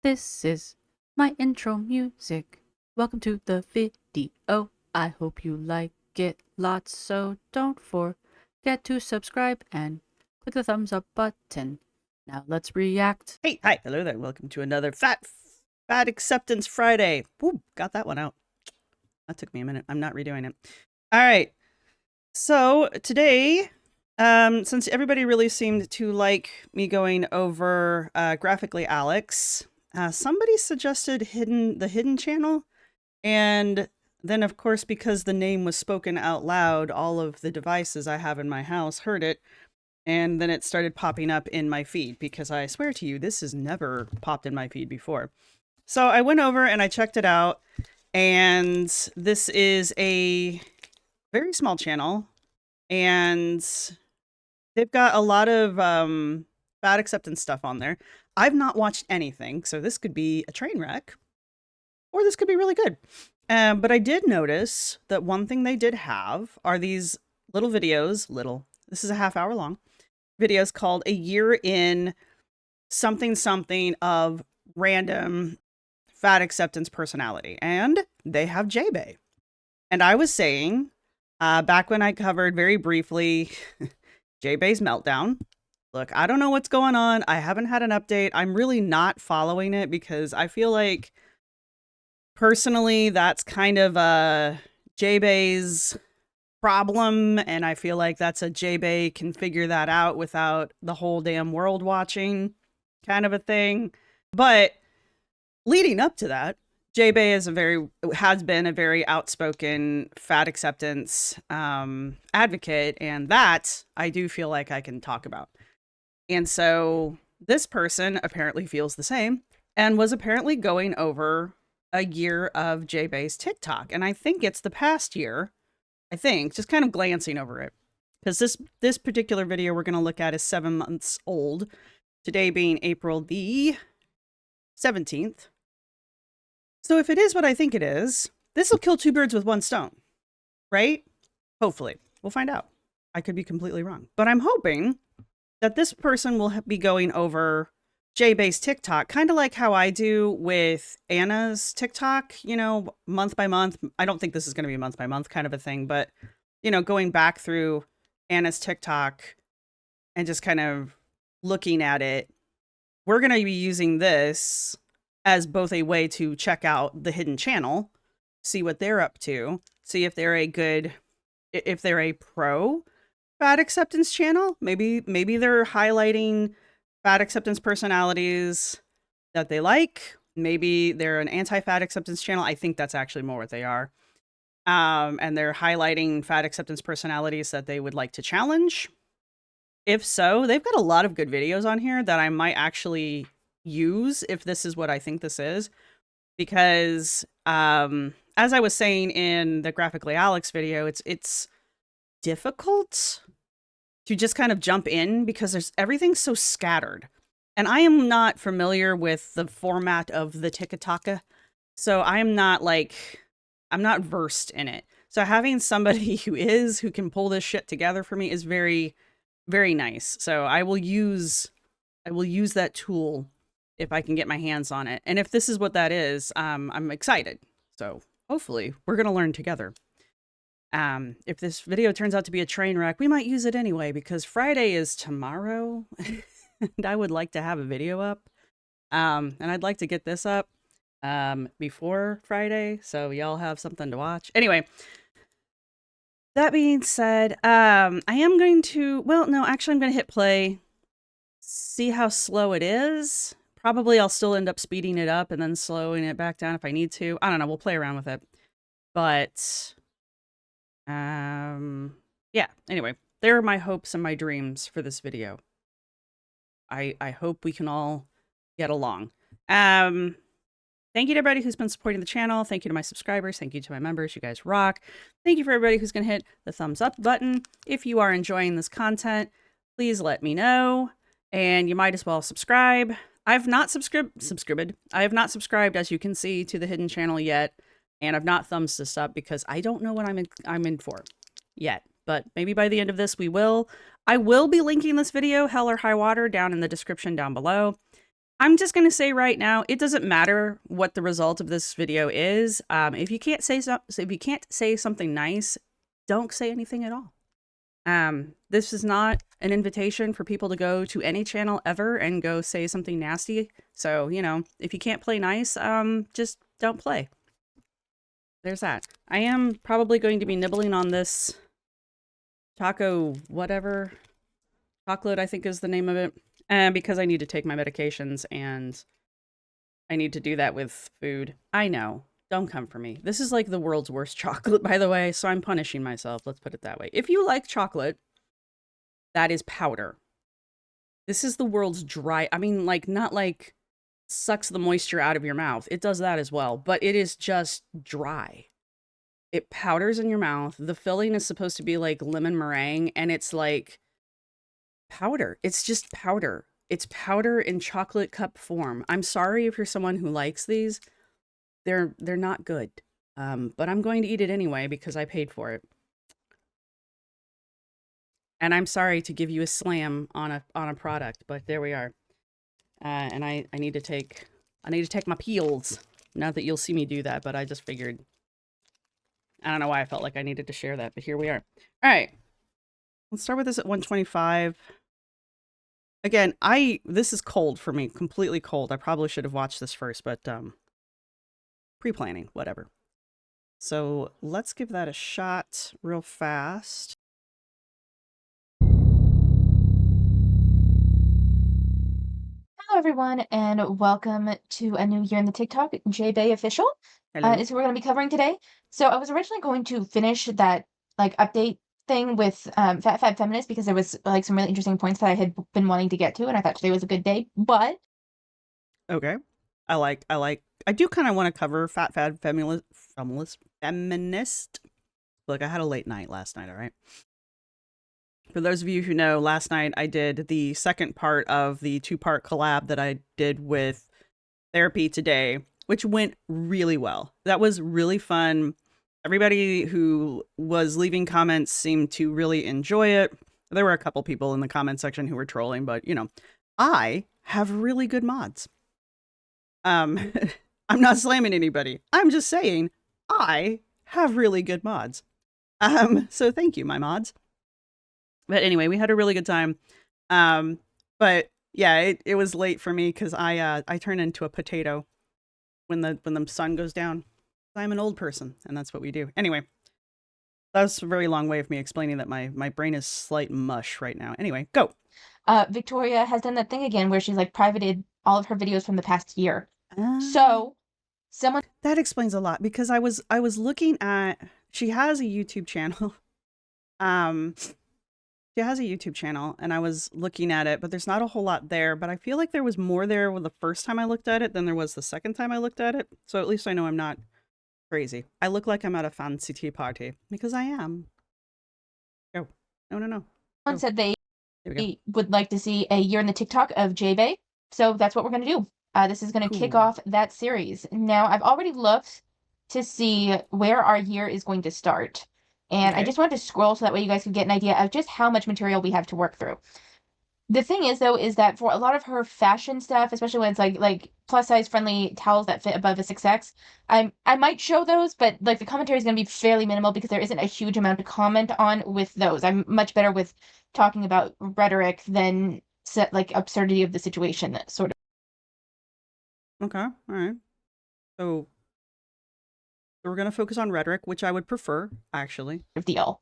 This is my intro music. Welcome to the video. I hope you like it lots, so don't forget to subscribe and click the thumbs up button. Now let's react. Hey, hi, hello there. Welcome to another Fat Acceptance Friday. Woo, got that one out. That took me a minute. I'm not redoing it. All right. So today, since everybody really seemed to like me going over Graphically Alex, somebody suggested the Hidden channel, and then of course because the name was spoken out loud, all of the devices I have in my house heard it. And then it started popping up in my feed because I swear to you, this has never popped in my feed before. So I went over and I checked it out. And this is a very small channel. And they've got a lot of bad acceptance stuff on there. I've not watched anything. So this could be a train wreck. Or this could be really good. But I did notice that one thing they did have are these little videos. This is a half-hour long. Videos called A Year in something something of random fat acceptance personality. And they have Jade. And I was saying, back when I covered very briefly Jade's meltdown, look, I don't know what's going on. I haven't had an update. I'm really not following it because I feel like personally that's kind of Jade's problem, and I feel like that's a Jade can figure that out without the whole damn world watching kind of a thing. But leading up to that, Jade has been a very outspoken fat acceptance advocate, and that I do feel like I can talk about. And so this person apparently feels the same and was apparently going over a year of Jade's TikTok, and I think it's the past year. I think, just kind of glancing over it. Because this particular video we're going to look at is 7 months old. Today being April the 17th. So if it is what I think it is, this will kill two birds with one stone. Right? Hopefully. We'll find out. I could be completely wrong. But I'm hoping that this person will be going over Jade's TikTok, kind of like how I do with Anna's TikTok, you know, month by month. I don't think this is going to be month by month kind of a thing, but, you know, going back through Anna's TikTok and just kind of looking at it, we're going to be using this as both a way to check out the hidden channel, see what they're up to, see if they're if they're a pro fat acceptance channel. Maybe they're highlighting fat acceptance personalities that they like. Maybe they're an anti-fat acceptance channel. I think that's actually more what they are. And they're highlighting fat acceptance personalities that they would like to challenge. If so, they've got a lot of good videos on here that I might actually use if this is what I think this is. Because as I was saying in the Graphically Alex video, it's difficult to just kind of jump in because everything's so scattered. And I am not familiar with the format of the TikTok, so I'm not versed in it. So having somebody who can pull this shit together for me is very, very nice. So I will use that tool if I can get my hands on it. And if this is what that is, I'm excited. So hopefully we're going to learn together. If this video turns out to be a train wreck, we might use it anyway because Friday is tomorrow and I would like to have a video up. And I'd like to get this up before Friday so y'all have something to watch. Anyway, that being said, I am going to, well, no, actually I'm going to hit play, see how slow it is. Probably I'll still end up speeding it up and then slowing it back down if I need to. I don't know, we'll play around with it. But yeah, anyway, there are my hopes and my dreams for this video. I hope we can all get along. Thank you to everybody who's been supporting the channel. Thank you to my subscribers. Thank you to my members. You guys rock. Thank you for everybody who's going to hit the thumbs up button. If you are enjoying this content, please let me know. And you might as well subscribe. I've not subscribed. I have not subscribed, as you can see, to the hidden channel yet. And I've not thumbs this up because I don't know what I'm in for yet. But maybe by the end of this, we will. I will be linking this video, Hell or High Water, down in the description down below. I'm just going to say right now, it doesn't matter what the result of this video is. If you can't say if you can't say something nice, don't say anything at all. This is not an invitation for people to go to any channel ever and go say something nasty. So, you know, if you can't play nice, just don't play. There's that. I am probably going to be nibbling on this taco whatever. Chocolate, I think is the name of it. Because I need to take my medications and I need to do that with food. I know. Don't come for me. This is like the world's worst chocolate, by the way, so I'm punishing myself. Let's put it that way. If you like chocolate, that is powder. This is the world's dry, I mean, like, not like sucks the moisture out of your mouth. It does that as well, but it is just dry. It powders in your mouth. The filling is supposed to be like lemon meringue, and it's like powder. It's just powder. It's powder in chocolate cup form. I'm sorry if you're someone who likes these. They're not good. But I'm going to eat it anyway because I paid for it. And I'm sorry to give you a slam on a product, but there we are. And I need to take my peels. Not that you'll see me do that, but I just figured. I don't know why I felt like I needed to share that, but here we are. All right. Let's start with this at 125. Again, this is cold for me, completely cold. I probably should have watched this first, but pre-planning, whatever. So let's give that a shot real fast. Hello, everyone, and welcome to a new year in the TikTok, Jade Official. Hello. Is who we're going to be covering today. So I was originally going to finish that like update thing with Fat Fab Feminist because there was like some really interesting points that I had been wanting to get to, and I thought today was a good day. But Okay, I do kind of want to cover Fat Fab Feminist. Look, I had a late night last night. All right. For those of you who know, last night I did the second part of the 2-part collab that I did with Therapy Today, which went really well. That was really fun. Everybody who was leaving comments seemed to really enjoy it. There were a couple people in the comment section who were trolling, but you know, I have really good mods. I'm not slamming anybody. I'm just saying I have really good mods. So thank you, my mods. But anyway, we had a really good time. But yeah, it was late for me because I turn into a potato when the sun goes down. I'm an old person, and that's what we do. Anyway, that was a very long way of me explaining that my brain is slight mush right now. Anyway, go. Victoria has done that thing again where she's like privated all of her videos from the past year. Ah. So someone That explains a lot because I was looking at, she has a YouTube channel. She has a YouTube channel and I was looking at it, but there's not a whole lot there, but I feel like there was more there the first time I looked at it than there was the second time I looked at it. So at least I know I'm not crazy. I look like I'm at a fancy tea party because I am. Oh, no. said they There we go. would like to see a year in the TikTok of Jade. So that's what we're going to do. This is going to kick Cool. off that series. Now, I've already looked to see where our year is going to start. And I Okay. just wanted to scroll so that way you guys can get an idea of just how much material we have to work through. The thing is, though, is that for a lot of her fashion stuff, especially when it's like plus size friendly towels that fit above a 6X, I might show those, but like the commentary is going to be fairly minimal because there isn't a huge amount to comment on with those. I'm much better with talking about rhetoric than like absurdity of the situation, that sort Okay. All right. So we're going to focus on rhetoric, which I would prefer, actually. of deal.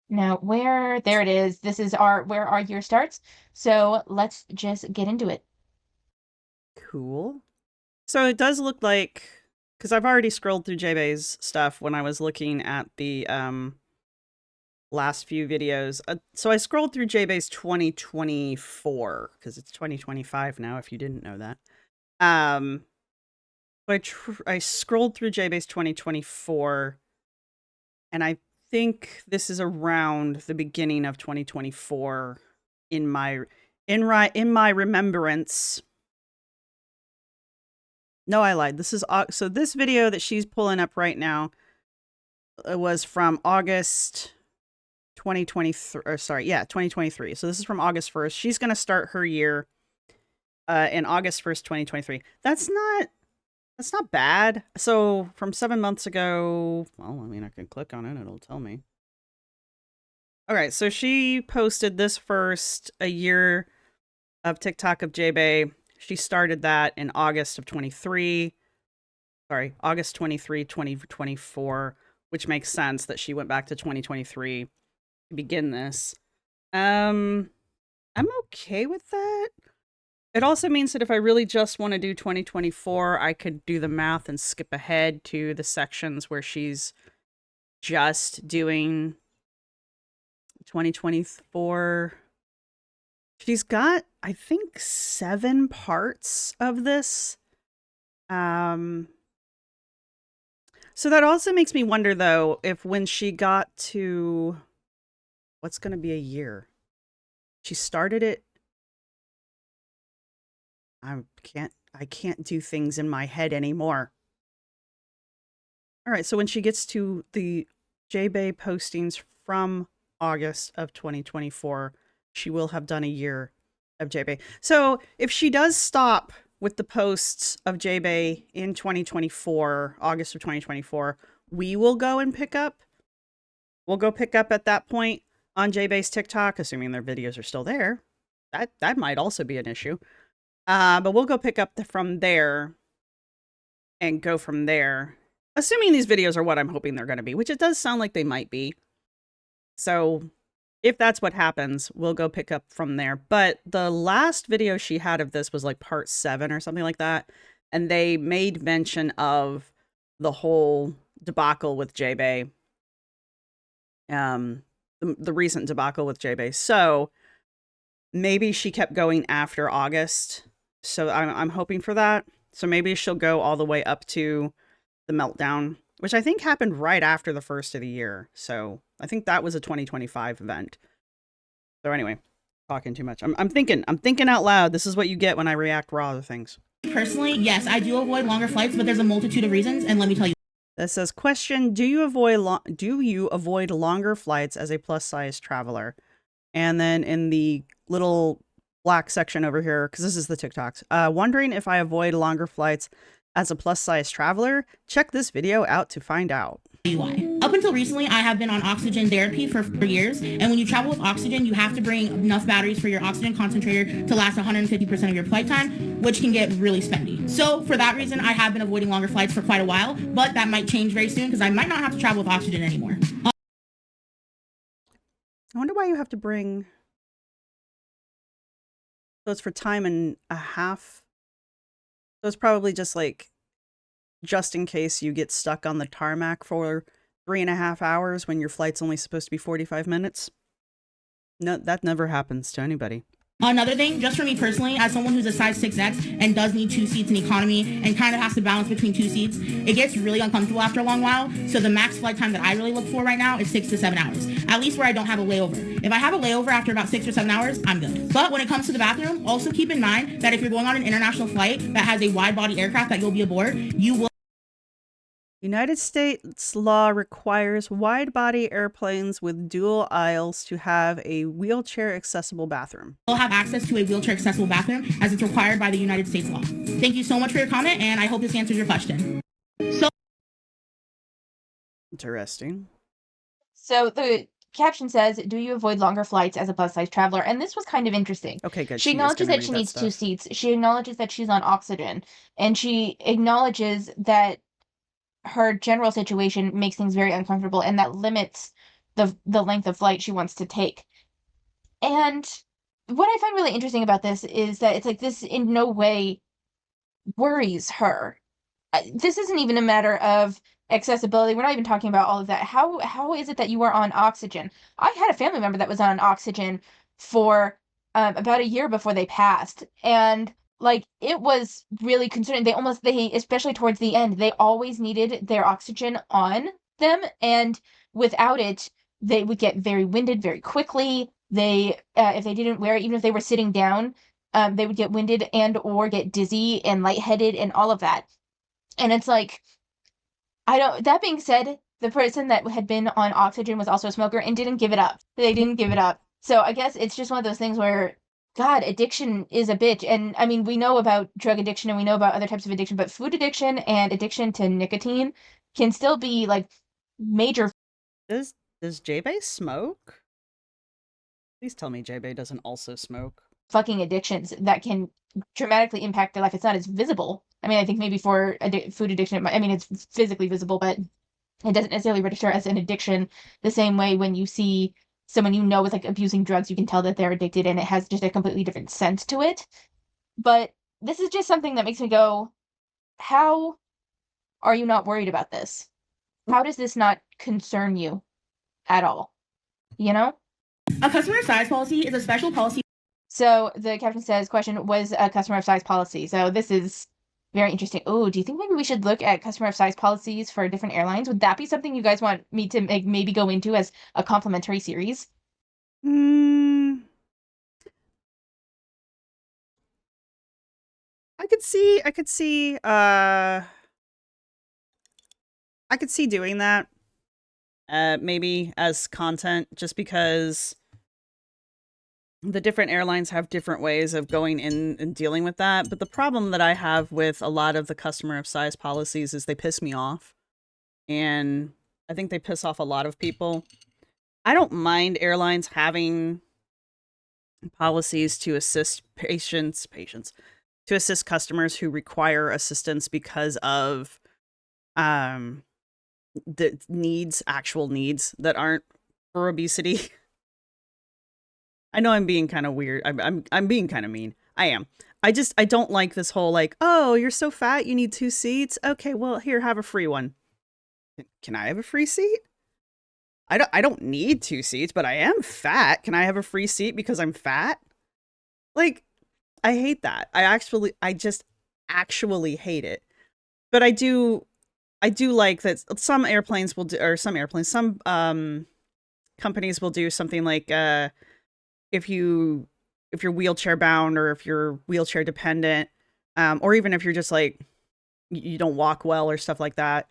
Now, there it is. This is where our year starts. So let's just get into it. Cool. So it does look like, because I've already scrolled through JBay's stuff when I was looking at the last few videos. So I scrolled through JBay's 2024, because it's 2025 now, if you didn't know that. I scrolled through JBay's 2024, and I think this is around the beginning of 2024 in my remembrance. No, I lied. This is so this video that she's pulling up right now was from August 2023, or sorry, yeah, 2023. So this is from August 1st. She's going to start her year in August 1st, 2023. That's not bad. So from 7 months ago, well, I mean, I can click on it. It'll tell me. Okay, so she posted this first, a year of TikTok of Jade. She started that in August of 23. Sorry, August 23, 2024, which makes sense that she went back to 2023 to begin this. I'm okay with that. It also means that if I really just want to do 2024, I could do the math and skip ahead to the sections where she's just doing 2024. She's got, I think, 7 parts of this. So that also makes me wonder, though, if when she got to what's going to be a year, she started it. I can't do things in my head anymore. All right, so when she gets to the Jade postings from August of 2024, she will have done a year of Jade. So if she does stop with the posts of Jade in 2024, August of 2024, we will go and pick up. We'll go pick up at that point on Jade's TikTok, assuming their videos are still there. That might also be an issue. But we'll go pick up from there and go from there. Assuming these videos are what I'm hoping they're going to be, which it does sound like they might be. So if that's what happens, we'll go pick up from there. But the last video she had of this was like part 7 or something like that. And they made mention of the whole debacle with Jade. The recent debacle with Jade. So maybe she kept going after August. So I'm hoping for that. So maybe she'll go all the way up to the meltdown, which I think happened right after the first of the year. So I think that was a 2025 event. So anyway, talking too much. I'm thinking out loud. This is what you get when I react raw to things. Personally, yes, I do avoid longer flights, but there's a multitude of reasons, and let me tell you. This says, question, do you avoid longer flights as a plus size traveler? And then in the little black section over here, because this is the TikToks, wondering if I avoid longer flights as a plus size traveler? Check this video out to find out. Why? Up until recently, I have been on oxygen therapy for years, and when you travel with oxygen, you have to bring enough batteries for your oxygen concentrator to last 150% of your flight time, which can get really spendy. So for that reason, I have been avoiding longer flights for quite a while, but that might change very soon because I might not have to travel with oxygen anymore. I wonder why you have to bring... So it's for time and a half. So it's probably just like, just in case you get stuck on the tarmac for 3.5 hours when your flight's only supposed to be 45 minutes. No, that never happens to anybody. Another thing, just for me personally, as someone who's a size 6X and does need 2 seats in economy and kind of has to balance between 2 seats, it gets really uncomfortable after a long while. So the max flight time that I really look for right now is 6 to 7 hours, at least where I don't have a layover. If I have a layover after about 6 or 7 hours, I'm good. But when it comes to the bathroom, also keep in mind that if you're going on an international flight that has a wide body aircraft that you'll be aboard, you will United States law requires wide-body airplanes with dual aisles to have a wheelchair-accessible bathroom. have access to a wheelchair-accessible bathroom as it's required by the United States law. Thank you so much for your comment, and I hope this answers your question. Interesting. So the caption says, do you avoid longer flights as a plus size traveler? And this was kind of interesting. Okay, good. She acknowledges that she needs 2 seats. She acknowledges that she's on oxygen. And she acknowledges that her general situation makes things very uncomfortable, and that limits the length of flight she wants to take. And what I find really interesting about this is that it's like this in no way worries her. This isn't even a matter of accessibility. We're not even talking about all of that. How is it that you are on oxygen? I had a family member that was on oxygen for about a year before they passed, and like it was really concerning. They especially towards the end, they always needed their oxygen on them, and without it, they would get very winded very quickly. They if they didn't wear it, even if they were sitting down, they would get winded and or get dizzy and lightheaded and all of that. And it's like, that being said, the person that had been on oxygen was also a smoker and didn't give it up. They didn't give it up. So I guess it's just one of those things where God, addiction is a bitch. And I mean, we know about drug addiction and we know about other types of addiction, but food addiction and addiction to nicotine can still be like major Does Jade smoke? Please tell me Jade doesn't also smoke. fucking addictions that can dramatically impact their life. It's not as visible. I mean, I think maybe for food addiction, I mean, it's physically visible, but it doesn't necessarily register as an addiction the same way when you see someone you know is like abusing drugs, you can tell that they're addicted and it has just a completely different sense to it. But this is just something that makes me go, how are you not worried about this? How does this not concern you at all? You know? A customer size policy is a special policy. So the caption says, question, was a customer of size policy. So this is very interesting. Oh, do you think maybe we should look at customer of size policies for different airlines? Would that be something you guys want me to maybe go into as a complimentary series? I could see doing that. Maybe as content, just because the different airlines have different ways of going in and dealing with that. But the problem that I have with a lot of the customer of size policies is they piss me off. And I think they piss off a lot of people. I don't mind airlines having policies to assist to assist customers who require assistance because of the actual needs that aren't for obesity. I know I'm being kind of weird. I'm being kind of mean. I am. I don't like this whole like, oh, you're so fat, you need 2 seats. Okay, well, here, have a free one. Can I have a free seat? I don't need 2 seats, but I am fat. Can I have a free seat because I'm fat? Like, I hate that. I just actually hate it. But I do like that some airplanes will do, or some companies will do something like if you're wheelchair bound or if you're wheelchair dependent, or even if you're just like you don't walk well or stuff like that.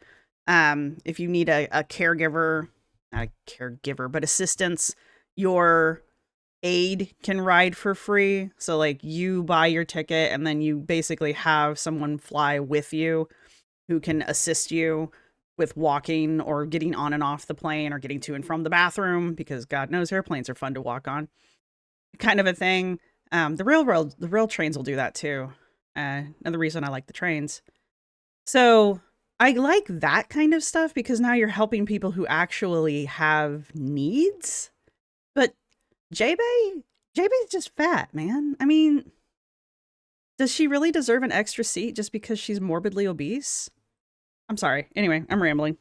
If you need a caregiver, not a caregiver, but assistance, your aide can ride for free. So like you buy your ticket and then you basically have someone fly with you who can assist you with walking or getting on and off the plane or getting to and from the bathroom, because God knows airplanes are fun to walk on, kind of a thing. The rail trains will do that too. Another reason I like the trains. So I like that kind of stuff because now you're helping people who actually have needs. But Jay's just fat, man. I mean, does she really deserve an extra seat just because she's morbidly obese? I'm sorry. Anyway, I'm rambling.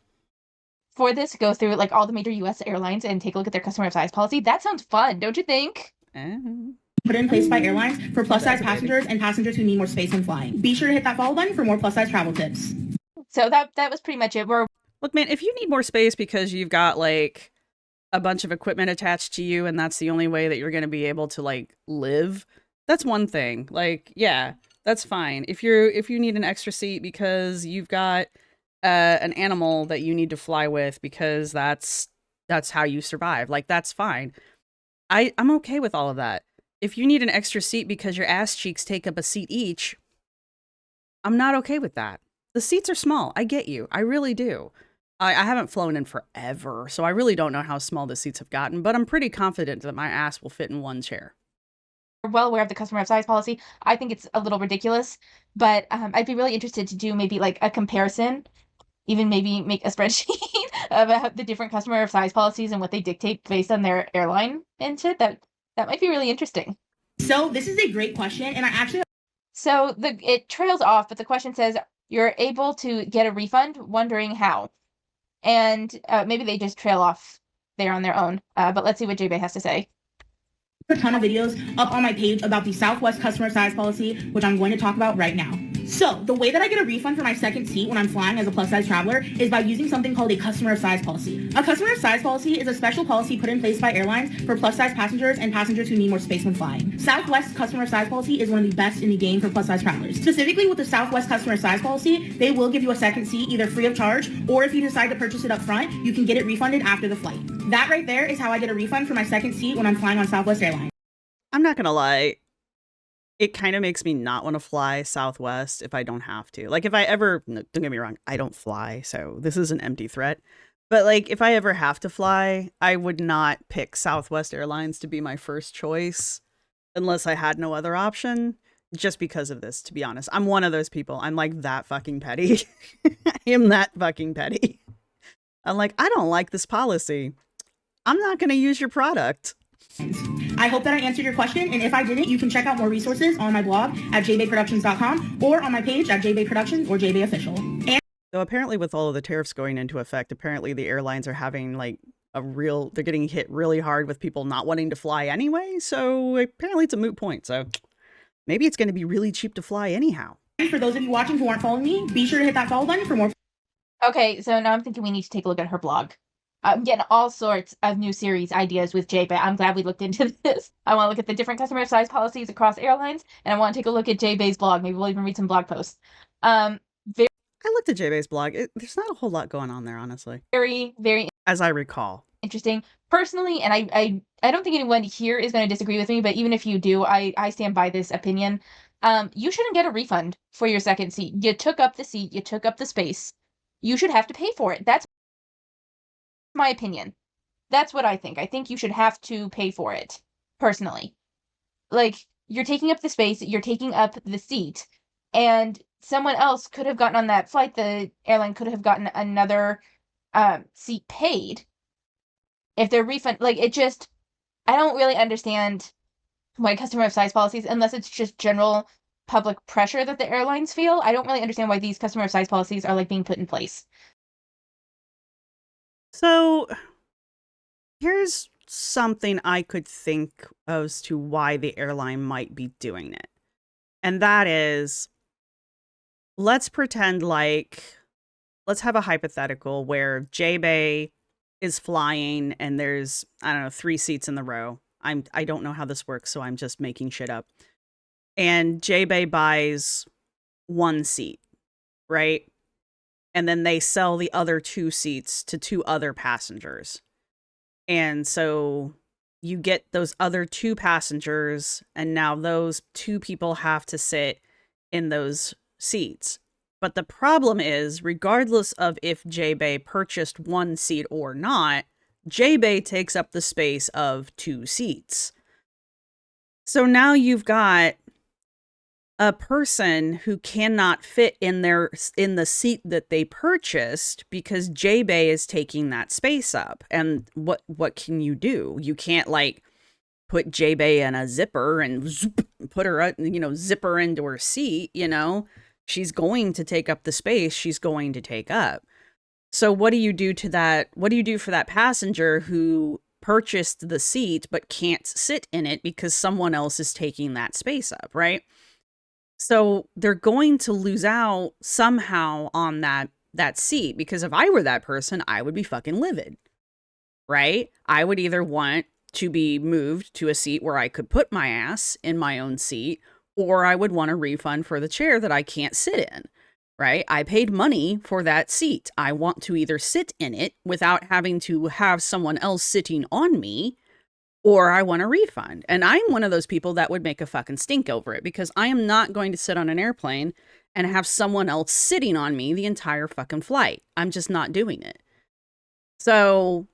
For this, go through like all the major US airlines and take a look at their customer of size policy. That sounds fun, don't you think? Put in place by airlines for plus size passengers and passengers who need more space when flying. Be sure to hit that follow button for more plus size travel tips. So that was pretty much it. Look, man, if you need more space because you've got like a bunch of equipment attached to you and that's the only way that you're going to be able to like live, that's one thing. Like, yeah, that's fine. If you need an extra seat because you've got an animal that you need to fly with because that's how you survive, like, that's fine. I'm okay with all of that. If you need an extra seat because your ass cheeks take up a seat each, I'm not okay with that. The seats are small. I get you. I really do. I haven't flown in forever, so I really don't know how small the seats have gotten, but I'm pretty confident that my ass will fit in one chair. We're well aware of the customer of size policy. I think it's a little ridiculous, but I'd be really interested to do maybe like a comparison, even maybe make a spreadsheet about the different customer of size policies and what they dictate based on their airline and shit. That might be really interesting. So this is a great question, and I actually... So it trails off, but the question says, you're able to get a refund, wondering how. And maybe they just trail off there on their own. But let's see what Jade has to say. A ton of videos up on my page about the Southwest customer size policy, which I'm going to talk about right now. So the way that I get a refund for my second seat when I'm flying as a plus size traveler is by using something called a customer of size policy. A customer of size policy is a special policy put in place by airlines for plus size passengers and passengers who need more space when flying. Southwest customer of size policy is one of the best in the game for plus size travelers. Specifically with the Southwest customer of size policy, they will give you a second seat either free of charge, or if you decide to purchase it up front, you can get it refunded after the flight. That right there is how I get a refund for my second seat when I'm flying on Southwest Airlines. I'm not gonna lie. it kind of makes me not want to fly Southwest if I don't have to. Like if I ever, no, don't get me wrong, I don't fly, so this is an empty threat. But like if I ever have to fly, I would not pick Southwest Airlines to be my first choice unless I had no other option. Just because of this, to be honest. I'm one of those people. I'm like that fucking petty. I am that fucking petty. I'm like, I don't like this policy. I'm not going to use your product. I hope that I answered your question, and if I didn't, you can check out more resources on my blog at jbayproductions.com or on my page at jbayproductions or jbayofficial. And so apparently with all of the tariffs going into effect, apparently the airlines are having like they're getting hit really hard with people not wanting to fly anyway. So apparently it's a moot point. So maybe it's going to be really cheap to fly anyhow. for those of you watching who aren't following me, be sure to hit that follow button for more. Okay, so now I'm thinking we need to take a look at her blog. I'm getting all sorts of new series ideas with Jade, but I'm glad we looked into this. I want to look at the different customer size policies across airlines, and I want to take a look at Jay's blog. Maybe we'll even read some blog posts. I looked at Jay's blog. There's not a whole lot going on there, honestly. Very, very as I recall. Interesting. Personally, and I don't think anyone here is going to disagree with me, but even if you do, I stand by this opinion. You shouldn't get a refund for your second seat. You took up the seat, you took up the space. You should have to pay for it. That's my opinion. That's what I think. I think you should have to pay for it, personally. Like, you're taking up the space, you're taking up the seat, and someone else could have gotten on that flight. The airline could have gotten another seat paid. If they're refund, like, it just, I don't really understand why customer of size policies, unless it's just general public pressure that the airlines feel. I don't really understand why these customer of size policies are like being put in place. So here's something I could think as to why the airline might be doing it. And that is, let's pretend like, let's have a hypothetical where J-Bay is flying and there's, I don't know, 3 seats in the row. I don't know how this works, so I'm just making shit up. And J-Bay buys 1 seat, right? And then they sell the other 2 seats to 2 other passengers. And so you get those other 2 passengers, and now those 2 people have to sit in those seats. But the problem is, regardless of if J-Bay purchased 1 seat or not, J-Bay takes up the space of 2 seats. So now you've got a person who cannot fit in the seat that they purchased because J-Bay is taking that space up. And what can you do? You can't like put J-Bay in a zipper and zoop, put her, zip her into her seat, She's going to take up the space she's going to take up. So what do you do to that? What do you do for that passenger who purchased the seat but can't sit in it because someone else is taking that space up, right? So they're going to lose out somehow on that seat, because if I were that person, I would be fucking livid, right? I would either want to be moved to a seat where I could put my ass in my own seat, or I would want a refund for the chair that I can't sit in, right? I paid money for that seat. I want to either sit in it without having to have someone else sitting on me, or I want a refund. And I'm one of those people that would make a fucking stink over it, because I am not going to sit on an airplane and have someone else sitting on me the entire fucking flight. I'm just not doing it. So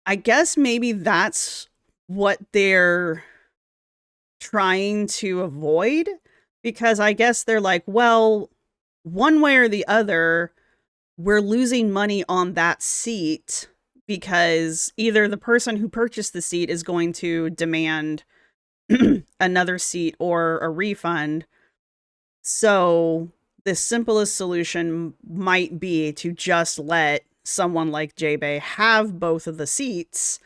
I guess maybe that's what they're trying to avoid, because I guess they're like, well, one way or the other, we're losing money on that seat, because either the person who purchased the seat is going to demand another seat or a refund. So the simplest solution might be to just let someone like J-Bay have both of the seats,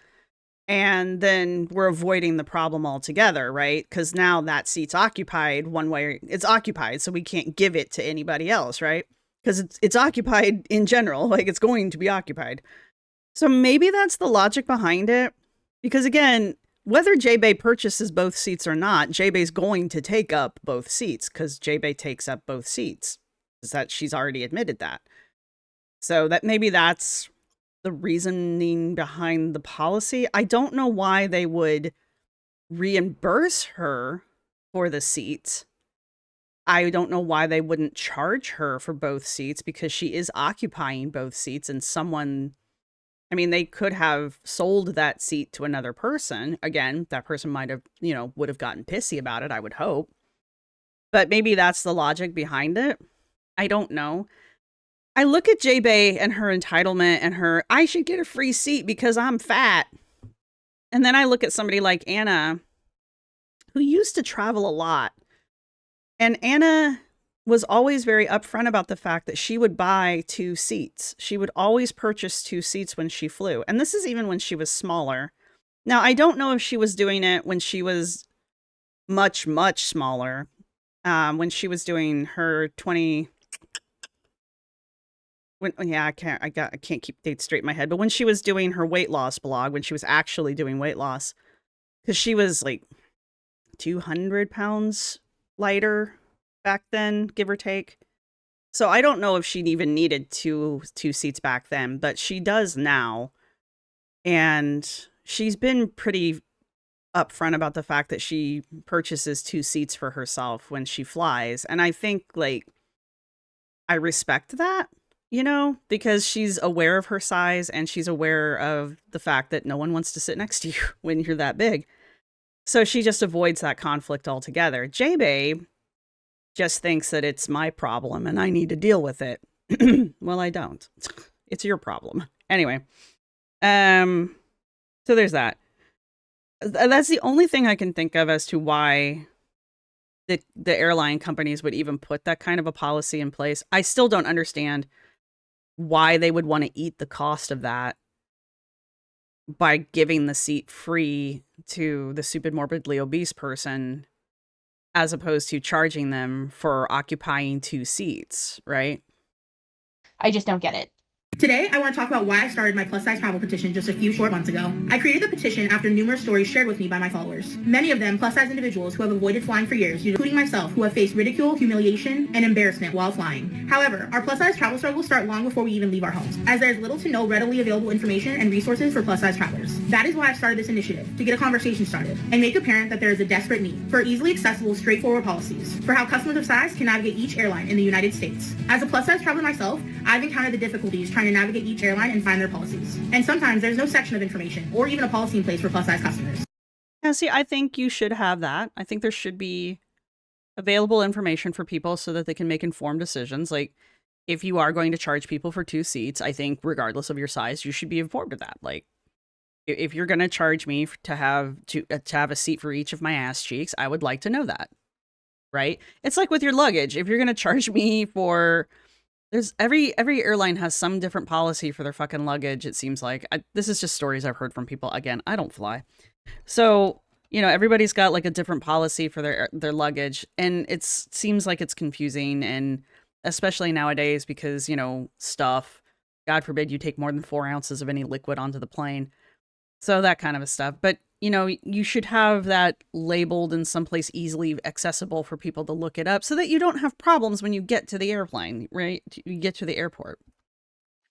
and then we're avoiding the problem altogether, right? Because now that seat's occupied one way. It's occupied, so we can't give it to anybody else, right? Because it's occupied in general, like it's going to be occupied. So maybe that's the logic behind it. Because again, whether J-Bay purchases both seats or not, J-Bay's going to take up both seats, because J-Bay takes up both seats. Is that she's already admitted that. So that maybe that's the reasoning behind the policy. I don't know why they would reimburse her for the seats. I don't know why they wouldn't charge her for both seats, because she is occupying both seats, and I mean, they could have sold that seat to another person. Again, that person might have, would have gotten pissy about it, I would hope. But maybe that's the logic behind it. I don't know. I look at Jade and her entitlement and I should get a free seat because I'm fat. And then I look at somebody like Anna, who used to travel a lot. And Anna was always very upfront about the fact that she would buy 2 seats. She would always purchase 2 seats when she flew. And this is even when she was smaller. Now, I don't know if she was doing it when she was much, much smaller. When she was doing her 20... I can't keep dates straight in my head. But when she was doing her weight loss blog, when she was actually doing weight loss, because she was like 200 pounds lighter back then, give or take. So I don't know if she even needed two seats back then, but she does now. And she's been pretty upfront about the fact that she purchases 2 seats for herself when she flies. And I think, like, I respect that, because she's aware of her size and she's aware of the fact that no one wants to sit next to you when you're that big. So she just avoids that conflict altogether. J-Babe just thinks that it's my problem and I need to deal with it. Well, I don't. It's your problem. Anyway. So there's that. That's the only thing I can think of as to why the airline companies would even put that kind of a policy in place. I still don't understand why they would want to eat the cost of that by giving the seat free to the stupid morbidly obese person, as opposed to charging them for occupying 2 seats, right? I just don't get it. Today, I want to talk about why I started my plus-size travel petition just a few short months ago. I created the petition after numerous stories shared with me by my followers. Many of them plus-size individuals who have avoided flying for years, including myself, who have faced ridicule, humiliation, and embarrassment while flying. However, our plus-size travel struggles start long before we even leave our homes, as there is little to no readily available information and resources for plus-size travelers. That is why I started this initiative, to get a conversation started, and make apparent that there is a desperate need for easily accessible, straightforward policies, for how customers of size can navigate each airline in the United States. As a plus-size traveler myself, I've encountered the difficulties trying to navigate each airline and find their policies. And sometimes there's no section of information or even a policy in place for plus-size customers. Yeah, see, I think you should have that. I think there should be available information for people so that they can make informed decisions. Like, if you are going to charge people for 2 seats, I think regardless of your size, you should be informed of that. Like, if you're going to charge me to have a seat for each of my ass cheeks, I would like to know that, right? It's like with your luggage. If you're going to charge me for... every airline has some different policy for their fucking luggage, it seems like. This is just stories I've heard from people. Again, I don't fly. So, everybody's got like a different policy for their luggage, and it seems like it's confusing, and especially nowadays because, stuff, God forbid you take more than 4 ounces of any liquid onto the plane. So that kind of a stuff. But, you should have that labeled in someplace easily accessible for people to look it up so that you don't have problems when you get to the airplane, right? You get to the airport.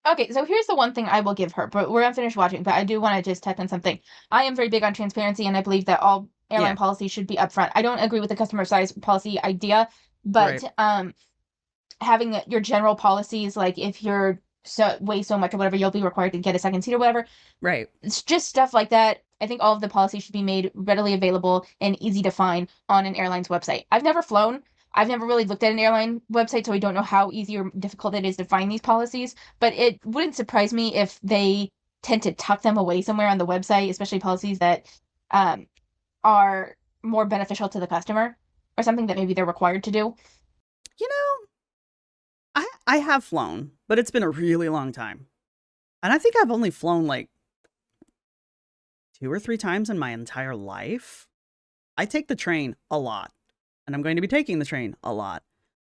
Okay, so here's the one thing I will give her, but we're gonna finish watching, but I do want to just touch on something. I am very big on transparency, and I believe that all airline policies should be upfront. I don't agree with the customer size policy idea, but having your general policies, like if you're weigh so much or whatever, you'll be required to get a second seat or whatever. Right. It's just stuff like that. I think all of the policies should be made readily available and easy to find on an airline's website. I've never flown. I've never really looked at an airline website, so I don't know how easy or difficult it is to find these policies, but it wouldn't surprise me if they tend to tuck them away somewhere on the website, especially policies that are more beneficial to the customer or something that maybe they're required to do. I have flown, but it's been a really long time. And I think I've only flown like 2 or 3 times in my entire life. I take the train a lot, and I'm going to be taking the train a lot.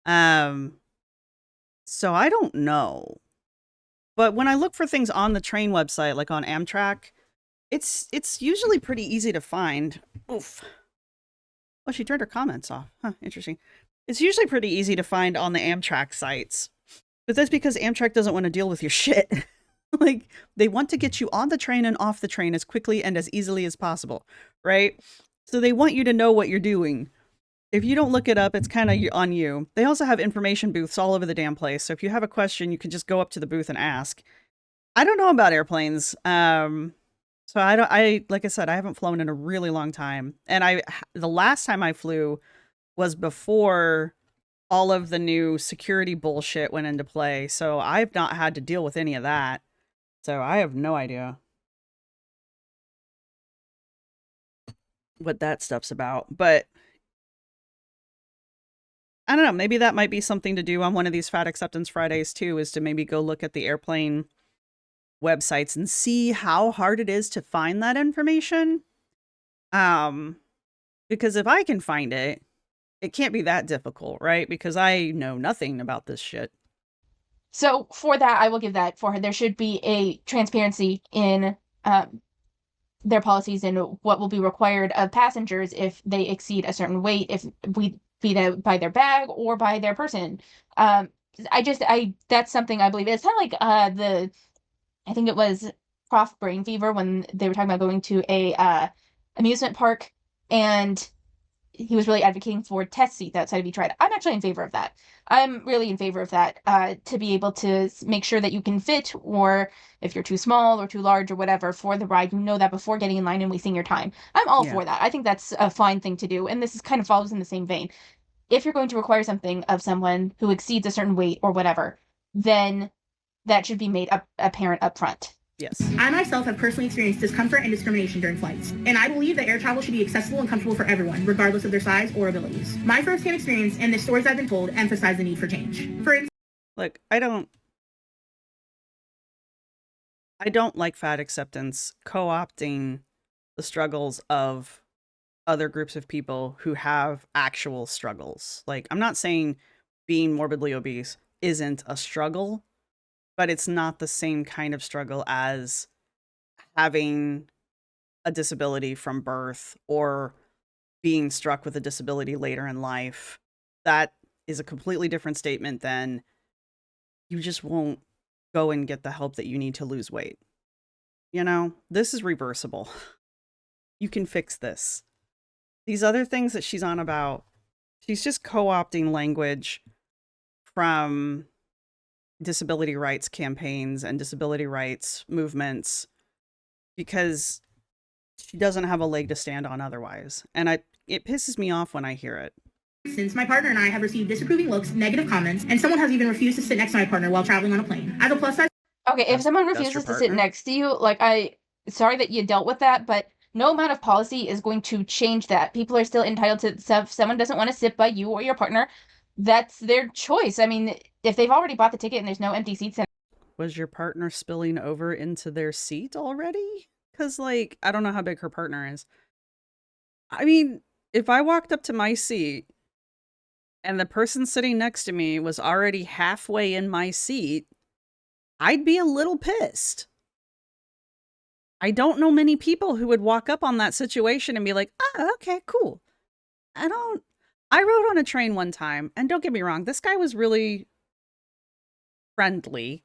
So I don't know. But when I look for things on the train website, like on Amtrak, it's usually pretty easy to find. Oof. Well, she turned her comments off. Huh, interesting. It's usually pretty easy to find on the Amtrak sites. But that's because Amtrak doesn't want to deal with your shit. Like, they want to get you on the train and off the train as quickly and as easily as possible, right? So they want you to know what you're doing. If you don't look it up, it's kind of on you. They also have information booths all over the damn place. So if you have a question, you can just go up to the booth and ask. I don't know about airplanes. So like I said, I haven't flown in a really long time. And the last time I flew was before all of the new security bullshit went into play. So I've not had to deal with any of that. So I have no idea what that stuff's about. But I don't know, maybe that might be something to do on one of these Fat Acceptance Fridays too, is to maybe go look at the airplane websites and see how hard it is to find that information. Because if I can find it, it can't be that difficult, right? Because I know nothing about this shit. So for that, I will give that for her. There should be a transparency in their policies and what will be required of passengers if they exceed a certain weight, if we be that by their bag or by their person. That's something I believe. It's kind of like I think it was Prof Brain Fever when they were talking about going to a amusement park, and he was really advocating for test seats outside of each ride. I'm actually in favor of that. I'm really in favor of that, to be able to make sure that you can fit, or if you're too small or too large or whatever for the ride, you know that before getting in line and wasting your time. I'm all for that. I think that's a fine thing to do, and this is kind of follows in the same vein. If you're going to require something of someone who exceeds a certain weight or whatever, then that should be made apparent up front. Yes. I myself have personally experienced discomfort and discrimination during flights, and I believe that air travel should be accessible and comfortable for everyone, regardless of their size or abilities. My first-hand experience and the stories I've been told emphasize the need for change. Look, I don't like Fat Acceptance co-opting the struggles of other groups of people who have actual struggles. Like, I'm not saying being morbidly obese isn't a struggle, but it's not the same kind of struggle as having a disability from birth or being struck with a disability later in life. That is a completely different statement than you just won't go and get the help that you need to lose weight. You know, this is reversible. You can fix this. These other things that she's on about, she's just co-opting language from disability rights campaigns and disability rights movements because she doesn't have a leg to stand on otherwise. And it pisses me off when I hear it. Since my partner and I have received disapproving looks, negative comments, and someone has even refused to sit next to my partner while traveling on a plane. As a plus size... Okay, if someone refuses to sit next to you, sorry that you dealt with that, but no amount of policy is going to change that. People are still entitled to, if someone doesn't want to sit by you or your partner, that's their choice. I mean, if they've already bought the ticket and there's no empty seats... Was your partner spilling over into their seat already? Because, like, I don't know how big her partner is. I mean, if I walked up to my seat and the person sitting next to me was already halfway in my seat, I'd be a little pissed. I don't know many people who would walk up on that situation and be like, oh, okay, cool. I rode on a train one time, and don't get me wrong, this guy was really friendly.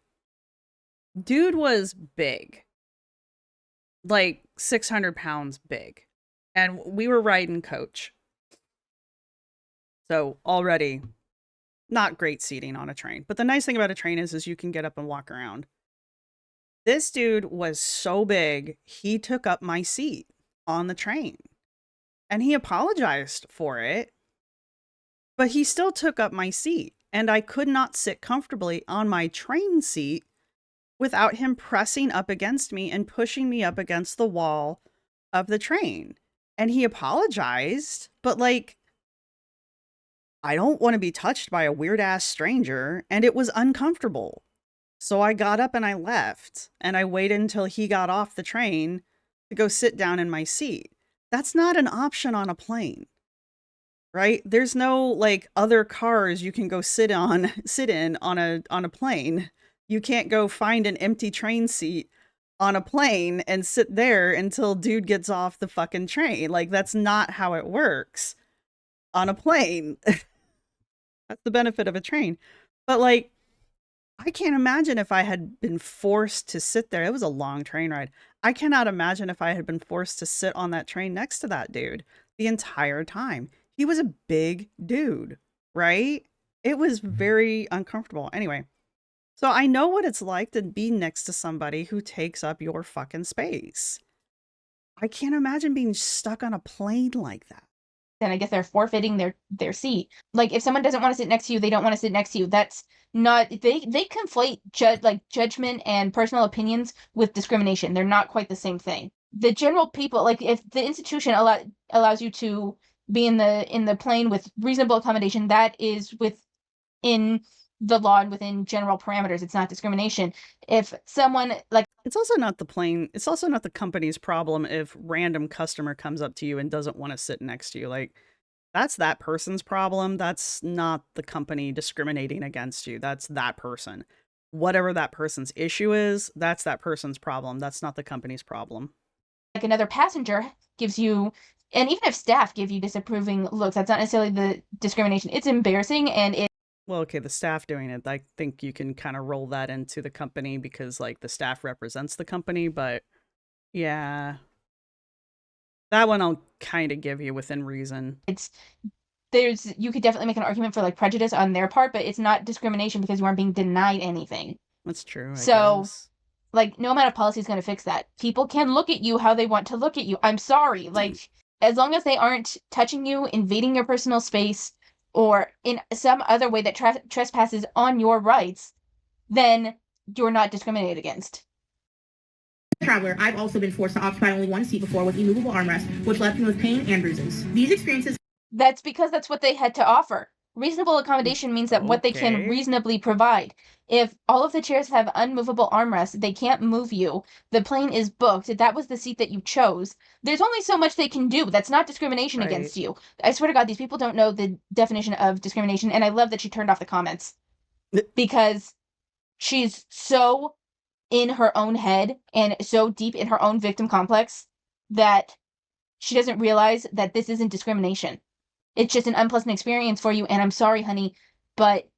Dude was big. Like 600 pounds big. And we were riding coach. So already not great seating on a train. But the nice thing about a train is you can get up and walk around. This dude was so big, he took up my seat on the train. And he apologized for it. But he still took up my seat. And I could not sit comfortably on my train seat without him pressing up against me and pushing me up against the wall of the train. And he apologized, but like, I don't want to be touched by a weird ass stranger, and it was uncomfortable. So I got up and I left, and I waited until he got off the train to go sit down in my seat. That's not an option on a plane, right? There's no like other cars you can go sit in on a plane. You can't go find an empty train seat on a plane and sit there until dude gets off the fucking train. Like, that's not how it works on a plane. That's the benefit of a train. But like, I can't imagine if I had been forced to sit there. It was a long train ride. I cannot imagine if I had been forced to sit on that train next to that dude the entire time. He was a big dude, right? It was very uncomfortable. Anyway, so I know what it's like to be next to somebody who takes up your fucking space. I can't imagine being stuck on a plane like that. And I guess they're forfeiting their seat. Like if someone doesn't want to sit next to you, they don't want to sit next to you. That's not they conflate judgment and personal opinions with discrimination. They're not quite the same thing. The general people, like if the institution allows you to be in the plane with reasonable accommodation, that is within the law and within general parameters. It's not discrimination. If someone like It's also not the plane. It's also not the company's problem if random customer comes up to you and doesn't want to sit next to you. Like, that's that person's problem. That's not the company discriminating against you. That's that person. Whatever that person's issue is, that's that person's problem. That's not the company's problem. like another passenger gives you, and even if staff give you disapproving looks, that's not necessarily the discrimination. It's embarrassing and it Well, okay, the staff doing it, I think you can kind of roll that into the company because, like, the staff represents the company, but yeah. That one I'll kind of give you within reason. you could definitely make an argument for like prejudice on their part, but it's not discrimination because you aren't being denied anything. That's true, I So, guess. like, no amount of policy is going to fix that. People can look at you how they want to look at you. I'm sorry. Like, as long as they aren't touching you, invading your personal space, or in some other way that trespasses on your rights, then you're not discriminated against. Traveler, I've also been forced to occupy only one seat before with immovable armrests, which left me with pain and bruises. These experiences. That's because that's what they had to offer. Reasonable accommodation means that what they can Okay. reasonably provide. If all of the chairs have unmovable armrests, they can't move you. The plane is booked. That was the seat that you chose. There's only so much they can do. That's not discrimination Right. against you. I swear to God, these people don't know the definition of discrimination, and I love that she turned off the comments. Because she's so in her own head and so deep in her own victim complex that she doesn't realize that this isn't discrimination. It's just an unpleasant experience for you, and I'm sorry, honey, but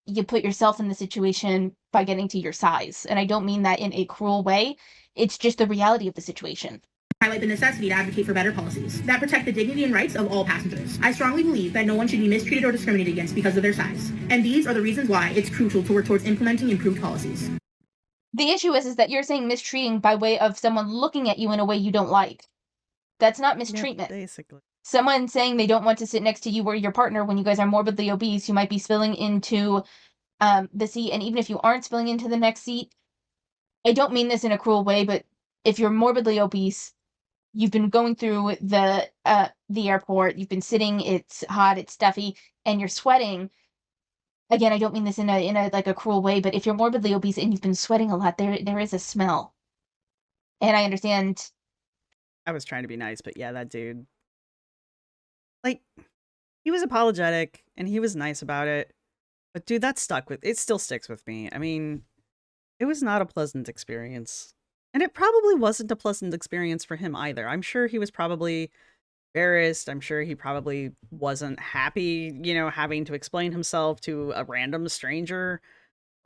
you put yourself in the situation by getting to your size. And I don't mean that in a cruel way. It's just the reality of the situation. Highlight the necessity to advocate for better policies that protect the dignity and rights of all passengers. I strongly believe that no one should be mistreated or discriminated against because of their size. And these are the reasons why it's crucial to work towards implementing improved policies. The issue is that you're saying mistreating by way of someone looking at you in a way you don't like. That's not mistreatment. Yeah, basically. Someone saying they don't want to sit next to you or your partner when you guys are morbidly obese, you might be spilling into the seat. And even if you aren't spilling into the next seat, I don't mean this in a cruel way, but if you're morbidly obese, you've been going through the airport, you've been sitting, it's hot, it's stuffy, and you're sweating. Again, I don't mean this in a like a cruel way, but if you're morbidly obese and you've been sweating a lot, there is a smell. And I understand. I was trying to be nice, but yeah, that dude. Like, he was apologetic and he was nice about it. But dude, it still sticks with me. I mean, it was not a pleasant experience. And it probably wasn't a pleasant experience for him either. I'm sure he was probably embarrassed. I'm sure he probably wasn't happy, having to explain himself to a random stranger.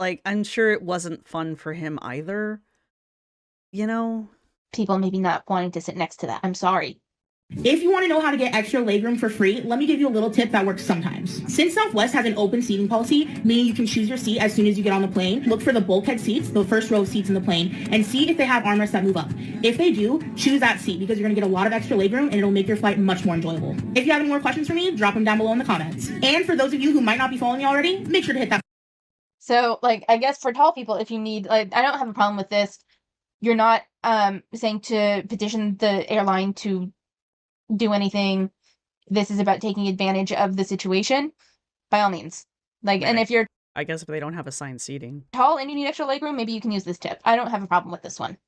Like, I'm sure it wasn't fun for him either. People maybe not wanting to sit next to that. I'm sorry. If you want to know how to get extra legroom for free, let me give you a little tip that works sometimes. Since Southwest has an open seating policy, meaning you can choose your seat as soon as you get on the plane, look for the bulkhead seats, the first row of seats in the plane, and see if they have armrests that move up. If they do, choose that seat because you're going to get a lot of extra legroom and it'll make your flight much more enjoyable. If you have any more questions for me, drop them down below in the comments. And for those of you who might not be following me already, make sure to hit that. So, like, I guess for tall people, if you need, like, I don't have a problem with this. You're not saying to petition the airline to do anything. This is about taking advantage of the situation. By all means. Like, and if you're I guess if they don't have assigned seating. tall and you need extra legroom, maybe you can use this tip. I don't have a problem with this one.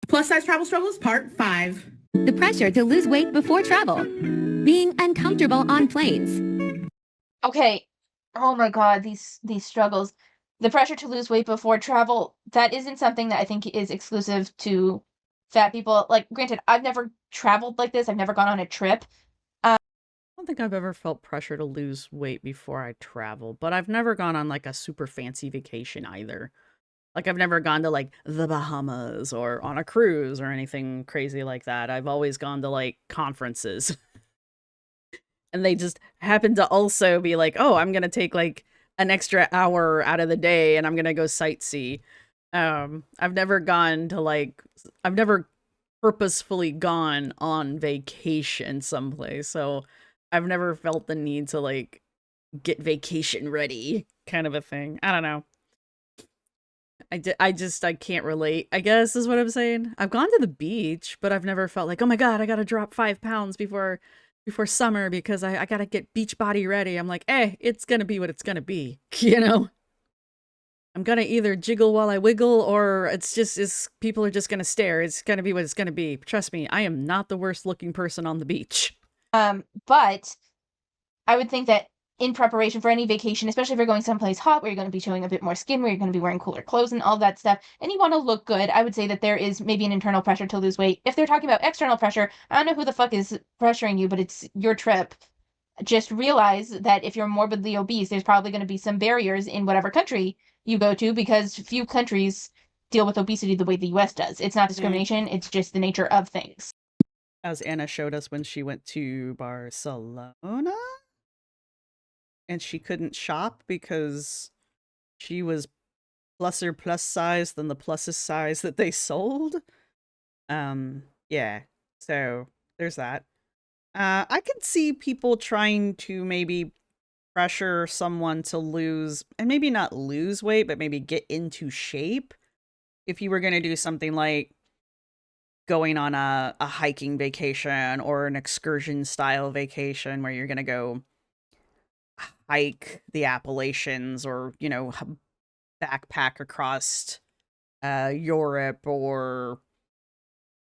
Plus size travel struggles, part 5. The pressure to lose weight before travel. Being uncomfortable on planes. Okay. Oh my God, these struggles. The pressure to lose weight before travel, that isn't something that I think is exclusive to fat people. Like, granted, I've never traveled like this. I've never gone on a trip. I don't think I've ever felt pressure to lose weight before I travel, but I've never gone on like a super fancy vacation either. Like, I've never gone to like the Bahamas or on a cruise or anything crazy like that. I've always gone to like conferences. and they just happen to also be like, oh, I'm gonna take like an extra hour out of the day and I'm gonna go sightsee. I've never gone to like, I've never purposefully gone on vacation someplace, so I've never felt the need to like get vacation ready kind of a thing. I don't know. I can't relate, I guess is what I'm saying. I've gone to the beach, but I've never felt like, oh my god, I gotta drop 5 pounds before summer because I gotta get beach body ready. I'm like, it's gonna be what it's gonna be, you know? I'm gonna either jiggle while I wiggle, or people are just gonna stare. It's gonna be what it's gonna be. Trust me, I am not the worst looking person on the beach. But I would think that in preparation for any vacation, especially if you're going someplace hot where you're going to be showing a bit more skin, where you're going to be wearing cooler clothes and all that stuff, and you want to look good, I would say that there is maybe an internal pressure to lose weight. If they're talking about external pressure, I don't know who the fuck is pressuring you, but it's your trip. Just realize that if you're morbidly obese, there's probably going to be some barriers in whatever country you go to, because few countries deal with obesity the way the US does. It's not discrimination, it's just the nature of things. As Anna showed us when she went to Barcelona, and she couldn't shop because she was plus size than the pluses size that they sold. Yeah, so there's that. I could see people trying to maybe pressure someone to lose, and maybe not lose weight, but maybe get into shape. If you were going to do something like going on a hiking vacation or an excursion style vacation where you're going to go hike the Appalachians, or, you know, backpack across Europe, or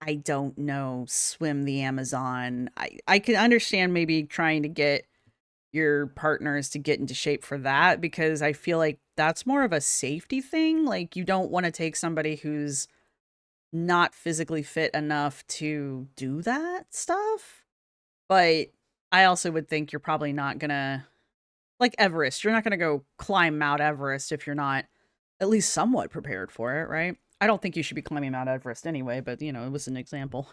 I don't know, swim the Amazon. I can understand maybe trying to get your partners to get into shape for that, because I feel like that's more of a safety thing. Like, you don't want to take somebody who's not physically fit enough to do that stuff. But I also would think you're probably not gonna, like Everest, you're not gonna go climb Mount Everest if you're not at least somewhat prepared for it, right? I don't think you should be climbing Mount Everest anyway, but, you know, it was an example.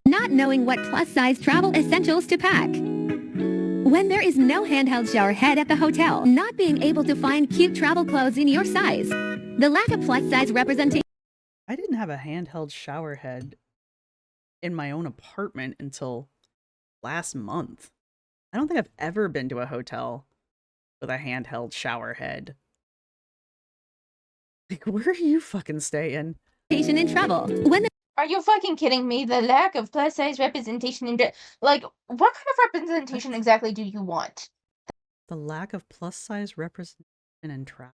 Not knowing what plus-size travel essentials to pack. When there is no handheld shower head at the hotel, not being able to find cute travel clothes in your size, the lack of plus-size representation. I didn't have a handheld shower head in my own apartment until last month. I don't think I've ever been to a hotel with a handheld shower head. Like, where are you fucking staying? In travel. When the Are you fucking kidding me? The lack of plus size representation in like, what kind of representation exactly do you want? The lack of plus size representation in travel.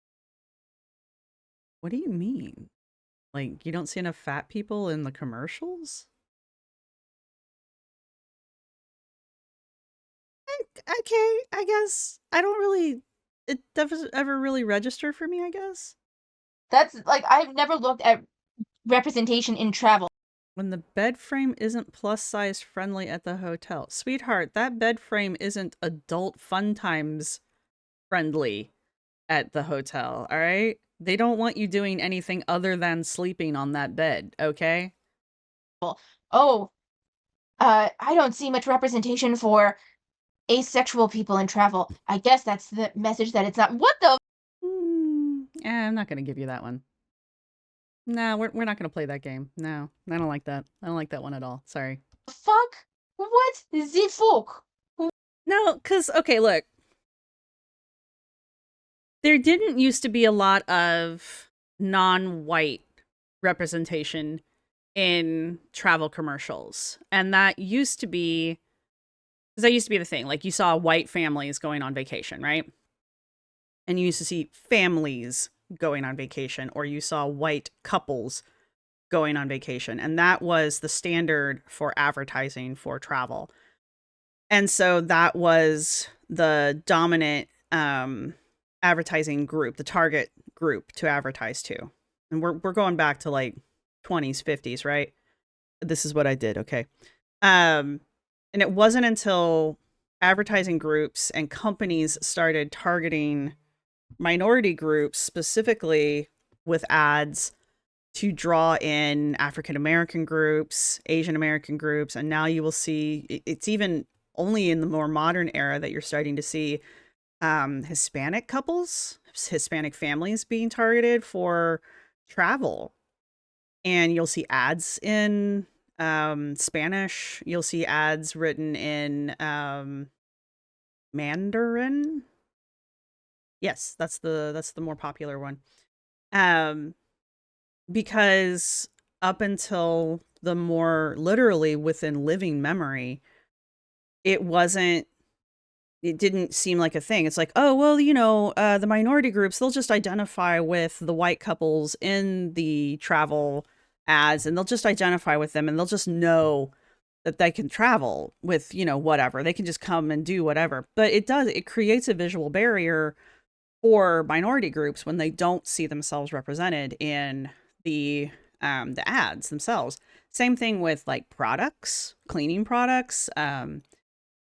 What do you mean? Like, you don't see enough fat people in the commercials? Okay, I guess. I don't really, it doesn't ever really register for me, I guess. That's like, I've never looked at representation in travel. When the bed frame isn't plus size friendly at the hotel. Sweetheart, that bed frame isn't adult fun times friendly at the hotel, all right? They don't want you doing anything other than sleeping on that bed, okay? Oh, I don't see much representation for asexual people in travel. I guess that's the message that it's not. What the? I'm not going to give you that one. No, we're not going to play that game. No, I don't like that. I don't like that one at all. Sorry. Fuck? What the fuck? No, because, okay, look. There didn't used to be a lot of non-white representation in travel commercials. And that used to be, because that used to be the thing. Like, you saw white families going on vacation, right? And you used to see families going on vacation, or you saw white couples going on vacation. And that was the standard for advertising for travel. And so that was the dominant advertising group, the target group to advertise to. And we're going back to like 20s, 50s, right? This is what I did, okay? And it wasn't until advertising groups and companies started targeting minority groups specifically with ads to draw in African American groups, Asian American groups, and now you will see it's even only in the more modern era that you're starting to see Hispanic couples, Hispanic families being targeted for travel. And you'll see ads in Spanish. You'll see ads written in Mandarin. Yes, that's the more popular one. Because up until the more literally within living memory, it didn't seem like a thing. It's like, oh, well, the minority groups, they'll just identify with the white couples in the travel ads, and they'll just identify with them, and they'll just know that they can travel with, whatever. They can just come and do whatever. But it creates a visual barrier for minority groups when they don't see themselves represented in the ads themselves. Same thing with like products, cleaning products,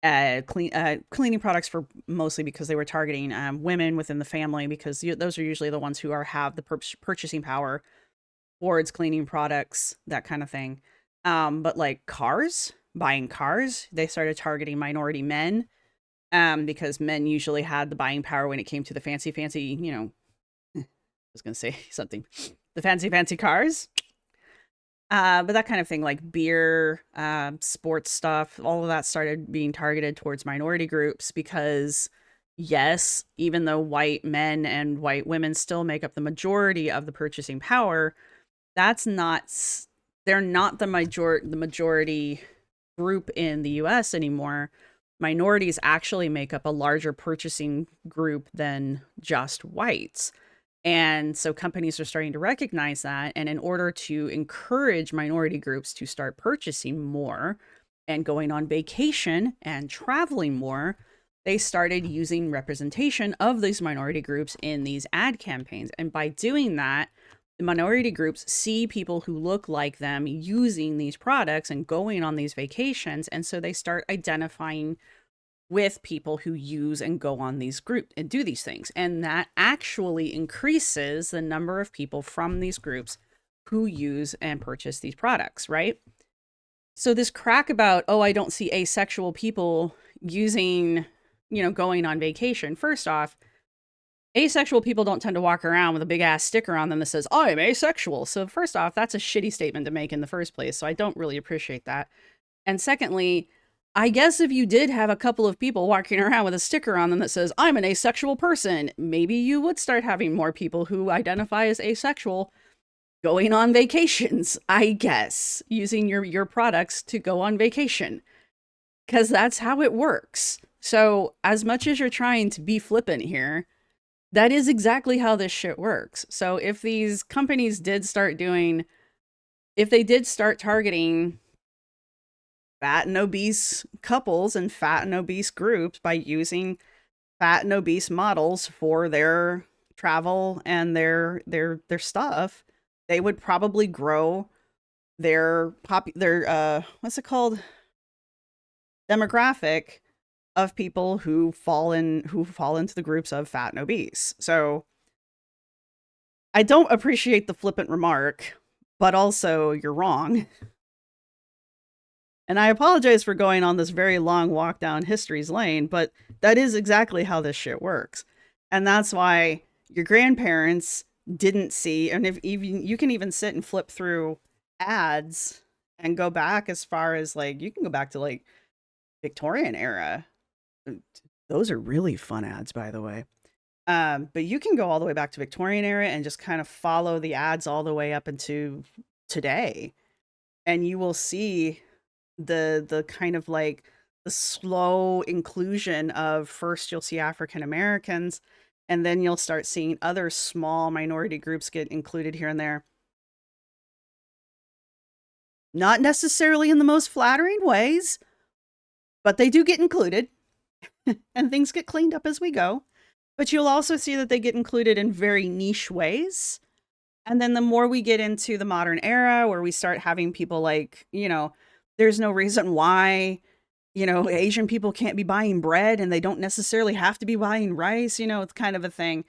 cleaning products for mostly because they were targeting women within the family, because those are usually the ones who have the purchasing power towards cleaning products, that kind of thing. But like buying cars, they started targeting minority men, because men usually had the buying power when it came to the fancy, I was going to say something, the fancy cars. But that kind of thing, like beer, sports stuff, all of that started being targeted towards minority groups because, yes, even though white men and white women still make up the majority of the purchasing power, they're not the majority group in the US anymore. Minorities actually make up a larger purchasing group than just whites. And so companies are starting to recognize that. And in order to encourage minority groups to start purchasing more and going on vacation and traveling more, they started using representation of these minority groups in these ad campaigns. And by doing that, the minority groups see people who look like them using these products and going on these vacations. And so they start identifying with people who use and go on these groups and do these things. And that actually increases the number of people from these groups who use and purchase these products, right? So this crack about, oh, I don't see asexual people using, going on vacation. First off, asexual people don't tend to walk around with a big ass sticker on them that says, I'm asexual. So first off, that's a shitty statement to make in the first place. So I don't really appreciate that. And secondly, I guess if you did have a couple of people walking around with a sticker on them that says, I'm an asexual person, maybe you would start having more people who identify as asexual going on vacations, I guess, using your products to go on vacation. Because that's how it works. So as much as you're trying to be flippant here, that is exactly how this shit works. So if these companies did start targeting fat and obese couples and fat and obese groups by using fat and obese models for their travel and their stuff, they would probably grow their what's it called, demographic of people who fall into the groups of fat and obese. So I don't appreciate the flippant remark, but also you're wrong. And I apologize for going on this very long walk down history's lane, but that is exactly how this shit works. And that's why your grandparents didn't see, and if even you can even sit and flip through ads and go back as far as like, you can go back to like Victorian era. Those are really fun ads, by the way. But you can go all the way back to Victorian era and just kind of follow the ads all the way up into today. And you will see the kind of like the slow inclusion of, first you'll see African Americans, and then you'll start seeing other small minority groups get included here and there. Not necessarily in the most flattering ways, but they do get included and things get cleaned up as we go. But you'll also see that they get included in very niche ways. And then the more we get into the modern era where we start having people like, there's no reason why, Asian people can't be buying bread and they don't necessarily have to be buying rice. It's kind of a thing.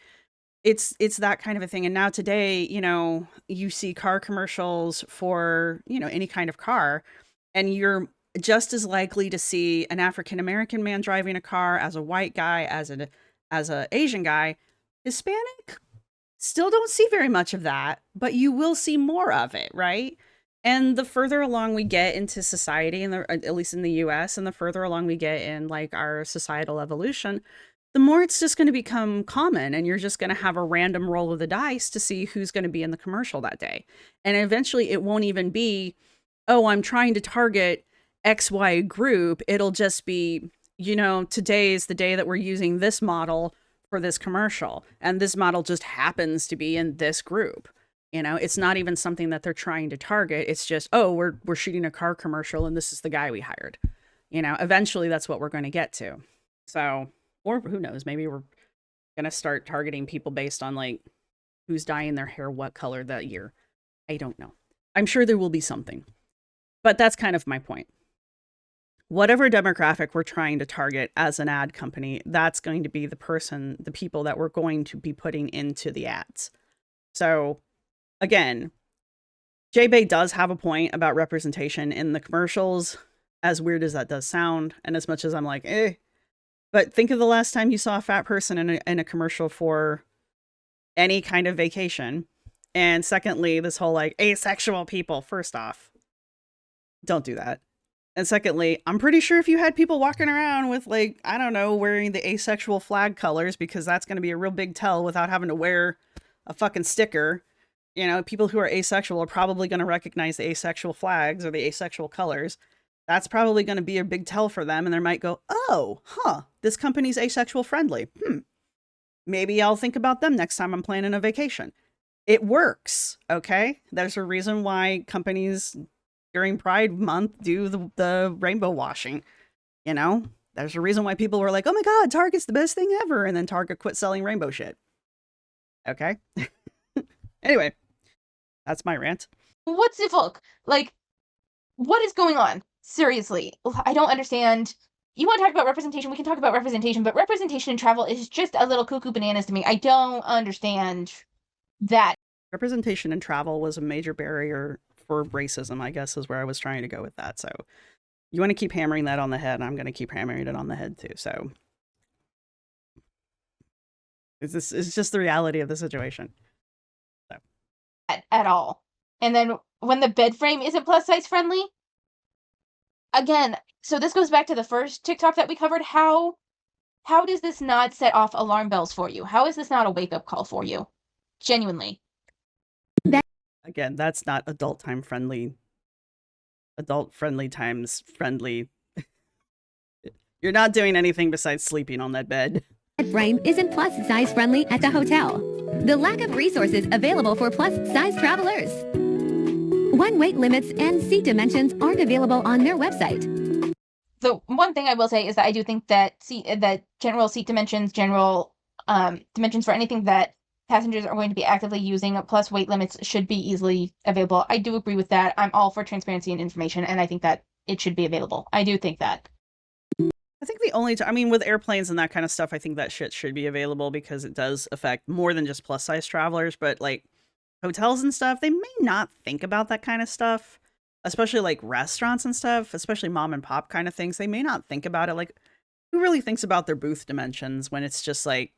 It's that kind of a thing. And now today, you see car commercials for, any kind of car, and you're just as likely to see an African American man driving a car as a white guy, as a Asian guy. Hispanic, still don't see very much of that, but you will see more of it, right? And the further along we get into society, and at least in the US, and the further along we get in like our societal evolution, the more it's just going to become common, and you're just going to have a random roll of the dice to see who's going to be in the commercial that day. And eventually it won't even be, oh, I'm trying to target XY group. It'll just be, today is the day that we're using this model for this commercial, and this model just happens to be in this group. It's not even something that they're trying to target. It's just, oh, we're shooting a car commercial and this is the guy we hired. Eventually that's what we're going to get to. So, or who knows, maybe we're going to start targeting people based on like who's dyeing their hair what color that year. I don't know. I'm sure there will be something. But that's kind of my point. Whatever demographic we're trying to target as an ad company, that's going to be the people that we're going to be putting into the ads. So again, Jade does have a point about representation in the commercials, as weird as that does sound. And as much as I'm like, but think of the last time you saw a fat person in a commercial for any kind of vacation. And secondly, this whole like asexual people, first off, don't do that. And secondly, I'm pretty sure if you had people walking around with like, I don't know, wearing the asexual flag colors, because that's going to be a real big tell without having to wear a fucking sticker. People who are asexual are probably going to recognize the asexual flags or the asexual colors. That's probably going to be a big tell for them. And they might go, oh, this company's asexual friendly. Maybe I'll think about them next time I'm planning a vacation. It works. Okay. There's a reason why companies during Pride Month do the rainbow washing. There's a reason why people were like, oh my God, Target's the best thing ever. And then Target quit selling rainbow shit. Okay. Anyway, that's my rant. What's the fuck? Like, what is going on? Seriously, I don't understand. You want to talk about representation? We can talk about representation, but representation in travel is just a little cuckoo bananas to me. I don't understand that. Representation in travel was a major barrier for racism, I guess, is where I was trying to go with that. So you want to keep hammering that on the head, and I'm going to keep hammering it on the head too. So it's just the reality of the situation. So. At all. And then when the bed frame isn't plus size friendly, again, so this goes back to the first TikTok that we covered. How does this not set off alarm bells for you? How is this not a wake up call for you? Genuinely. Again, that's not adult friendly times friendly. You're not doing anything besides sleeping on that bed. Bed frame isn't plus size friendly at the hotel. The lack of resources available for plus size travelers. One weight limits and seat dimensions aren't available on their website. The one thing I will say is that I do think that general seat dimensions, general dimensions for anything that passengers are going to be actively using, plus weight limits, should be easily available. I do agree with that. I'm all for transparency and information, and I think that it should be available. I do think that. I think the only with airplanes and that kind of stuff, I think that shit should be available because it does affect more than just plus size travelers, but like hotels and stuff, they may not think about that kind of stuff, especially like restaurants and stuff, especially mom and pop kind of things. They may not think about it. Like, who really thinks about their booth dimensions when it's just like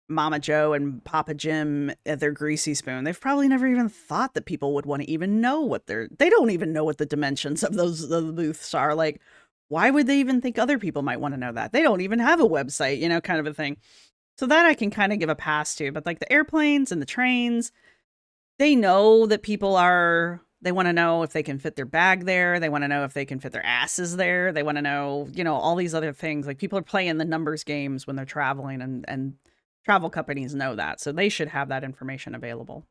Mama Joe and Papa Jim at their greasy spoon? They've probably never even thought that people would want to even know they don't even know what the dimensions of the booths are. Like, why would they even think other people might want to know that? They don't even have a website, kind of a thing. So that I can kind of give a pass to, but like the airplanes and the trains, they know that people they want to know if they can fit their bag there. They want to know if they can fit their asses there. They want to know, all these other things. Like, people are playing the numbers games when they're traveling, and travel companies know that. So they should have that information available.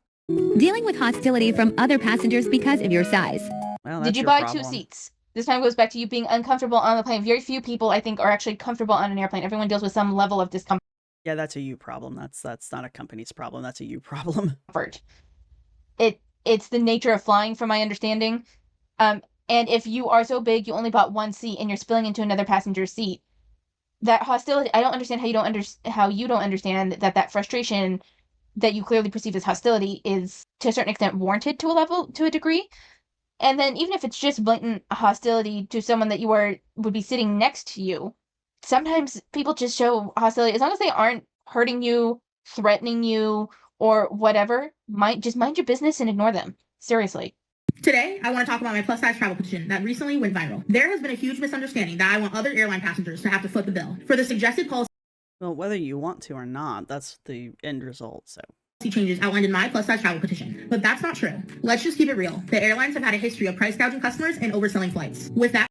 Dealing with hostility from other passengers because of your size. Well, did you buy 2 seats? This time goes back to you being uncomfortable on the plane. Very few people, I think, are actually comfortable on an airplane. Everyone deals with some level of discomfort. Yeah, that's a you problem. That's not a company's problem. That's a you problem. It's the nature of flying, from my understanding. And if you are so big, you only bought 1 seat and you're spilling into another passenger's seat, that hostility, I don't understand how you don't understand that frustration that you clearly perceive as hostility is to a certain extent warranted to a degree. And then even if it's just blatant hostility to someone that would be sitting next to you, sometimes people just show hostility as long as they aren't hurting you, threatening you, or whatever. Just mind your business and ignore them. Seriously. Today, I want to talk about my plus size travel petition that recently went viral. There has been a huge misunderstanding that I want other airline passengers to have to foot the bill for the suggested policy. Well, whether you want to or not, that's the end result, so. Changes outlined in my plus size travel petition, but that's not true. Let's just keep it real. The airlines have had a history of price gouging customers and overselling flights. With that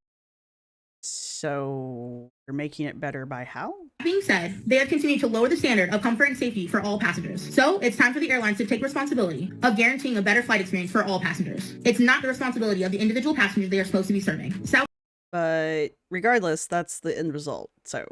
So you're making it better by how? being said, they have continued to lower the standard of comfort and safety for all passengers. So it's time for the airlines to take responsibility of guaranteeing a better flight experience for all passengers. It's not the responsibility of the individual passengers they are supposed to be serving. But regardless, that's the end result, so.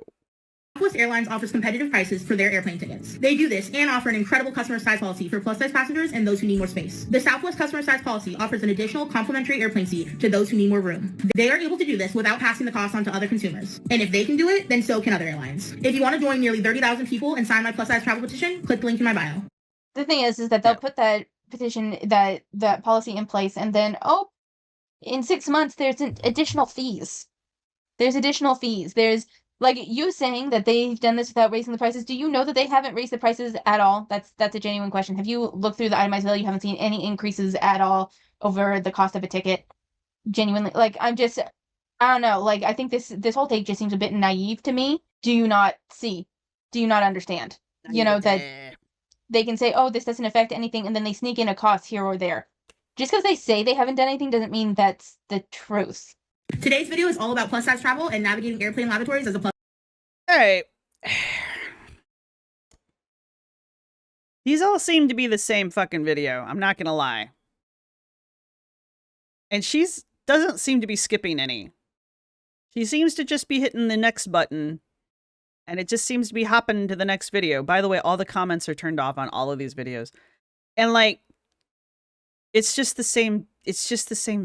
Southwest Airlines offers competitive prices for their airplane tickets. They do this and offer an incredible customer size policy for plus size passengers and those who need more space. The Southwest customer size policy offers an additional complimentary airplane seat to those who need more room. They are able to do this without passing the cost on to other consumers. And if they can do it, then so can other airlines. If you want to join nearly 30,000 people and sign my plus size travel petition, click the link in my bio. The thing is that they'll put that petition, that policy in place, and then, in 6 months, there's additional fees. There's additional fees. There's, like, you saying that they've done this without raising the prices. Do you know that they haven't raised the prices at all? That's a genuine question. Have you looked through the itemized bill? You haven't seen any increases at all over the cost of a ticket? Genuinely, like, I don't know. Like, I think this whole take just seems a bit naive to me. Do you not see? Do you not understand? You know, that they can say, oh, this doesn't affect anything, and then they sneak in a cost here or there. Just because they say they haven't done anything doesn't mean that's the truth. Today's video is all about plus size travel and navigating airplane lavatories as a plus. All right. These all seem to be the same fucking video. I'm not gonna lie. And doesn't seem to be skipping any. She seems to just be hitting the next button. And it just seems to be hopping to the next video. By the way, all the comments are turned off on all of these videos. And like, it's just the same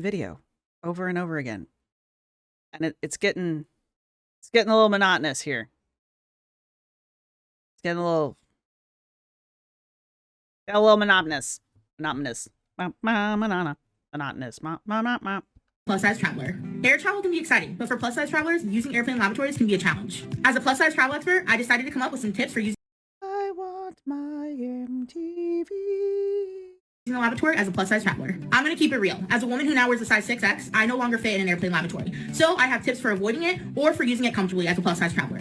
video over and over again. And it's getting a little monotonous here. It's getting a little monotonous. Monotonous. Plus size traveler. Air travel can be exciting, but for plus size travelers, using airplane lavatories can be a challenge. As a plus size travel expert, I decided to come up with some tips for using I want my MTV. the lavatory as a plus size traveler. I'm gonna keep it real. As a woman who now wears a size 6X, I no longer fit in an airplane lavatory. So I have tips for avoiding it or for using it comfortably as a plus size traveler.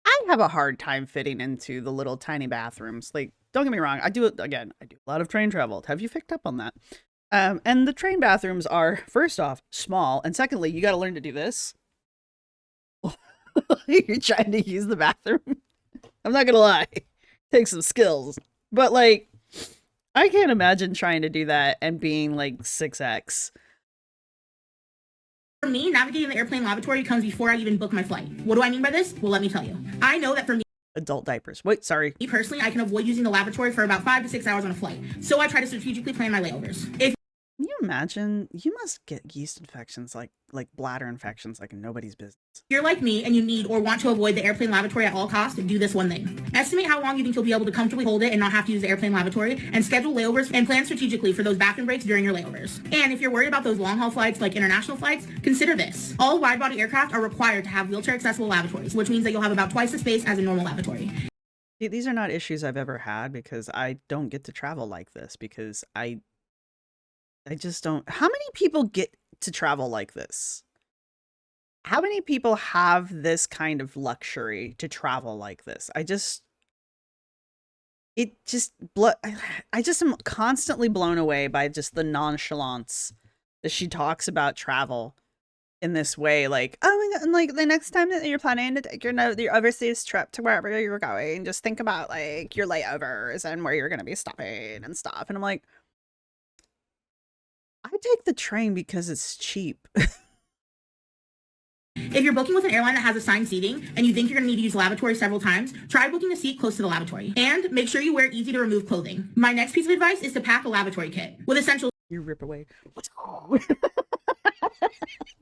I have a hard time fitting into the little tiny bathrooms. Like, don't get me wrong. I do a lot of train travel. Have you picked up on that? And the train bathrooms are, first off, small. And secondly, you got to learn to do this. You're trying to use the bathroom. I'm not going to lie. Takes some skills. But like, I can't imagine trying to do that and being like 6X. For me, navigating the airplane lavatory comes before I even book my flight. What do I mean by this? Well, let me tell you. I know that for me Adult diapers. Wait, sorry. personally, I can avoid using the lavatory for about 5 to 6 hours on a flight. So I try to strategically plan my layovers. If Can you imagine? You must get yeast infections, like bladder infections, like nobody's business. you're like me and you need or want to avoid the airplane lavatory at all costs, do this one thing. Estimate how long you think you'll be able to comfortably hold it and not have to use the airplane lavatory, and schedule layovers and plan strategically for those bathroom breaks during your layovers. And if you're worried about those long-haul flights like international flights, consider this. All wide-body aircraft are required to have wheelchair-accessible lavatories, which means that you'll have about twice the space as a normal lavatory. See, these are not issues I've ever had because I don't get to travel like this because I just don't. How many people get to travel like this? How many people have this kind of luxury to travel like this? I just am constantly blown away by just the nonchalance that she talks about travel in this way. Like, oh my God, and like the next time that you're planning to take your overseas trip to wherever you're going, just think about like your layovers and where you're going to be stopping and stuff. And I'm like, I take the train because it's cheap. If you're booking with an airline that has assigned seating and you think you're going to need to use the lavatory several times, try booking a seat close to the lavatory. And make sure you wear easy to remove clothing. My next piece of advice is to pack a lavatory kit with essentials You rip away.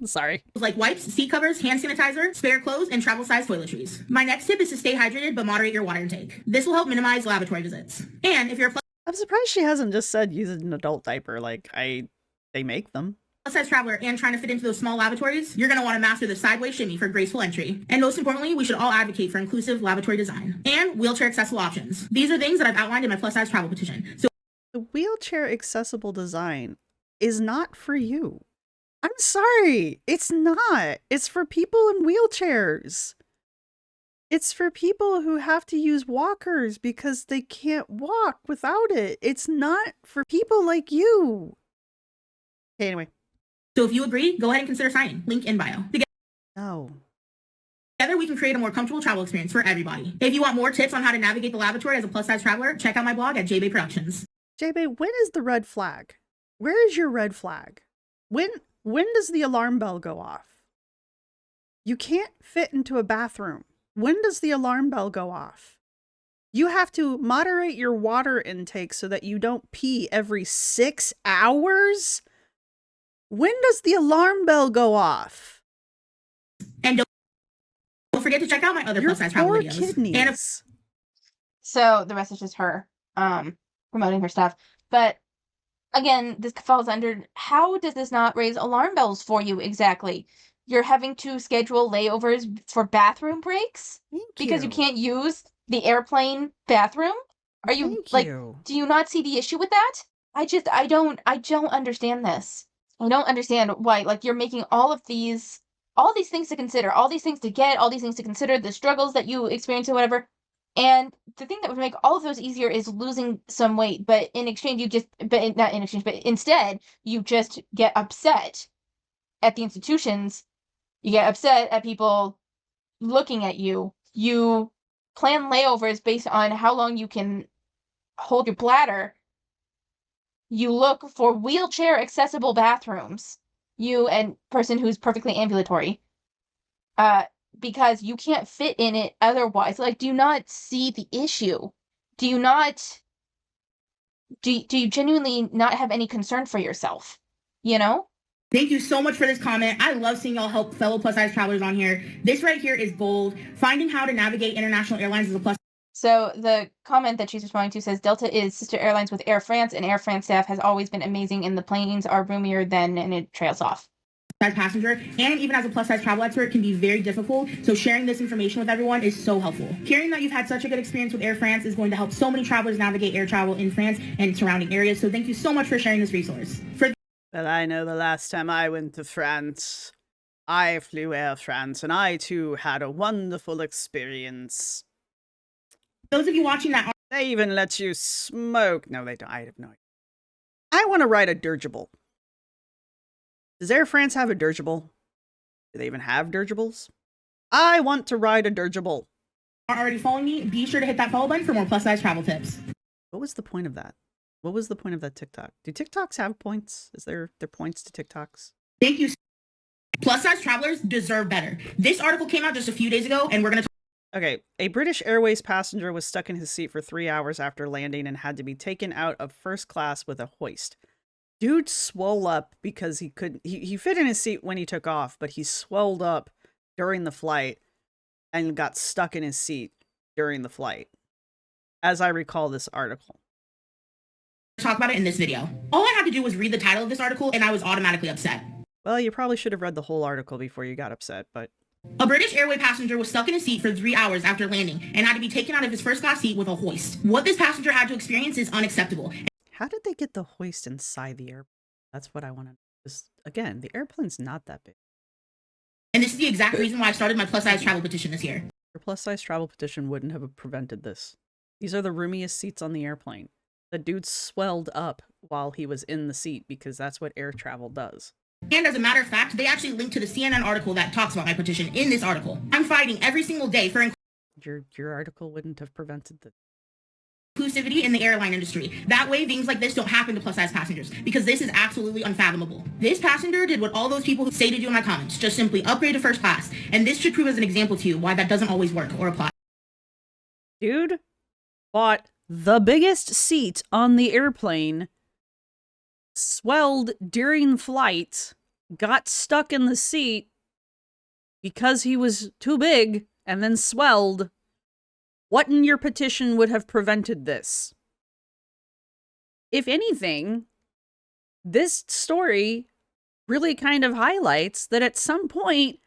Sorry. like wipes, seat covers, hand sanitizer, spare clothes, and travel-sized toiletries. My next tip is to stay hydrated but moderate your water intake. This will help minimize lavatory visits. And if you're I'm surprised she hasn't just said use an adult diaper. Like, they make them. Plus-size traveler and trying to fit into those small lavatories, you're going to want to master the sideways shimmy for graceful entry. And most importantly, we should all advocate for inclusive lavatory design and wheelchair accessible options. These are things that I've outlined in my plus-size travel petition. So The wheelchair accessible design is not for you. I'm sorry. It's not. It's for people in wheelchairs. It's for people who have to use walkers because they can't walk without it. It's not for people like you. Okay, anyway. if you agree, go ahead and consider signing. Link in bio. No. Together, we can create a more comfortable travel experience for everybody. If you want more tips on how to navigate the lavatory as a plus-size traveler, check out my blog at Jade Productions. JB, when is the red flag? Where is your red flag? When does the alarm bell go off? You can't fit into a bathroom. When does the alarm bell go off? You have to moderate your water intake so that you don't pee every 6 hours? When does the alarm bell go off? And don't forget to check out my other Your plus-size travel poor videos. kidneys. And So the rest is just her promoting her stuff. But again, this falls under, how does this not raise alarm bells for you exactly? You're having to schedule layovers for bathroom breaks because you can't use the airplane bathroom? Are you do you not see the issue with that? I don't understand this. I don't understand why, like, you're making all these things to consider, all these things to get, all these things to consider, the struggles that you experience or whatever. And the thing that would make all of those easier is losing some weight, but in exchange instead you just get upset at the institutions. You get upset at people looking at you. You plan layovers based on how long you can hold your bladder. You look for wheelchair accessible bathrooms. You and person who's perfectly ambulatory. Because you can't fit in it otherwise. Like, do you not see the issue? Do you genuinely not have any concern for yourself? You know? thank you so much for this comment. I love seeing y'all help fellow plus-size travelers on here. This right here is gold. Finding how to navigate international airlines as a plus. So the comment that she's responding to says Delta is sister airlines with Air France, and Air France staff has always been amazing, and the planes are roomier than, and it trails off. Passenger, and even as a plus-size travel expert, can be very difficult. So sharing this information with everyone is so helpful. Hearing that you've had such a good experience with Air France is going to help so many travelers navigate air travel in France and surrounding areas. So thank you so much for sharing this resource. Well, I know the last time I went to France, I flew Air France, and I too had a wonderful experience. Those of you watching that, They even let you smoke. No, they don't. I have no idea. I want to ride a dirigible. Does Air France have a dirigible? Do they even have dirigibles? I want to ride a dirigible. aren't already following me, be sure to hit that follow button for more plus-size travel tips. What was the point of that? What was the point of that TikTok? Do TikToks have points? Is there points to TikToks? Thank you. Plus-size travelers deserve better. This article came out just a few days ago, and we're going to Okay, a British Airways passenger was stuck in his seat for 3 hours after landing and had to be taken out of first class with a hoist. Dude swole up because he fit in his seat when he took off, but he swelled up during the flight and got stuck in his seat during the flight, as I recall this article. talk about it in this video. All I had to do was read the title of this article, and I was automatically upset. Well, you probably should have read the whole article before you got upset, but... A British Airways passenger was stuck in his seat for 3 hours after landing and had to be taken out of his first class seat with a hoist. What this passenger had to experience is unacceptable. How did they get the hoist inside the airplane? That's what I want to know. Again, the airplane's not that big. And this is the exact reason why I started my plus-size travel petition this year. Your plus-size travel petition wouldn't have prevented this. These are the roomiest seats on the airplane. The dude swelled up while he was in the seat because that's what air travel does. And as a matter of fact, they actually linked to the CNN article that talks about my petition in this article. I'm fighting every single day for Your article wouldn't have prevented this. Inclusivity in the airline industry. That way, things like this don't happen to plus-size passengers, because this is absolutely unfathomable. This passenger did what all those people say to do in my comments, just simply upgrade to first class, and this should prove as an example to you why that doesn't always work or apply. Dude bought the biggest seat on the airplane, swelled during flight, got stuck in the seat because he was too big, and then swelled. What in your petition would have prevented this? if anything, this story really kind of highlights that at some point,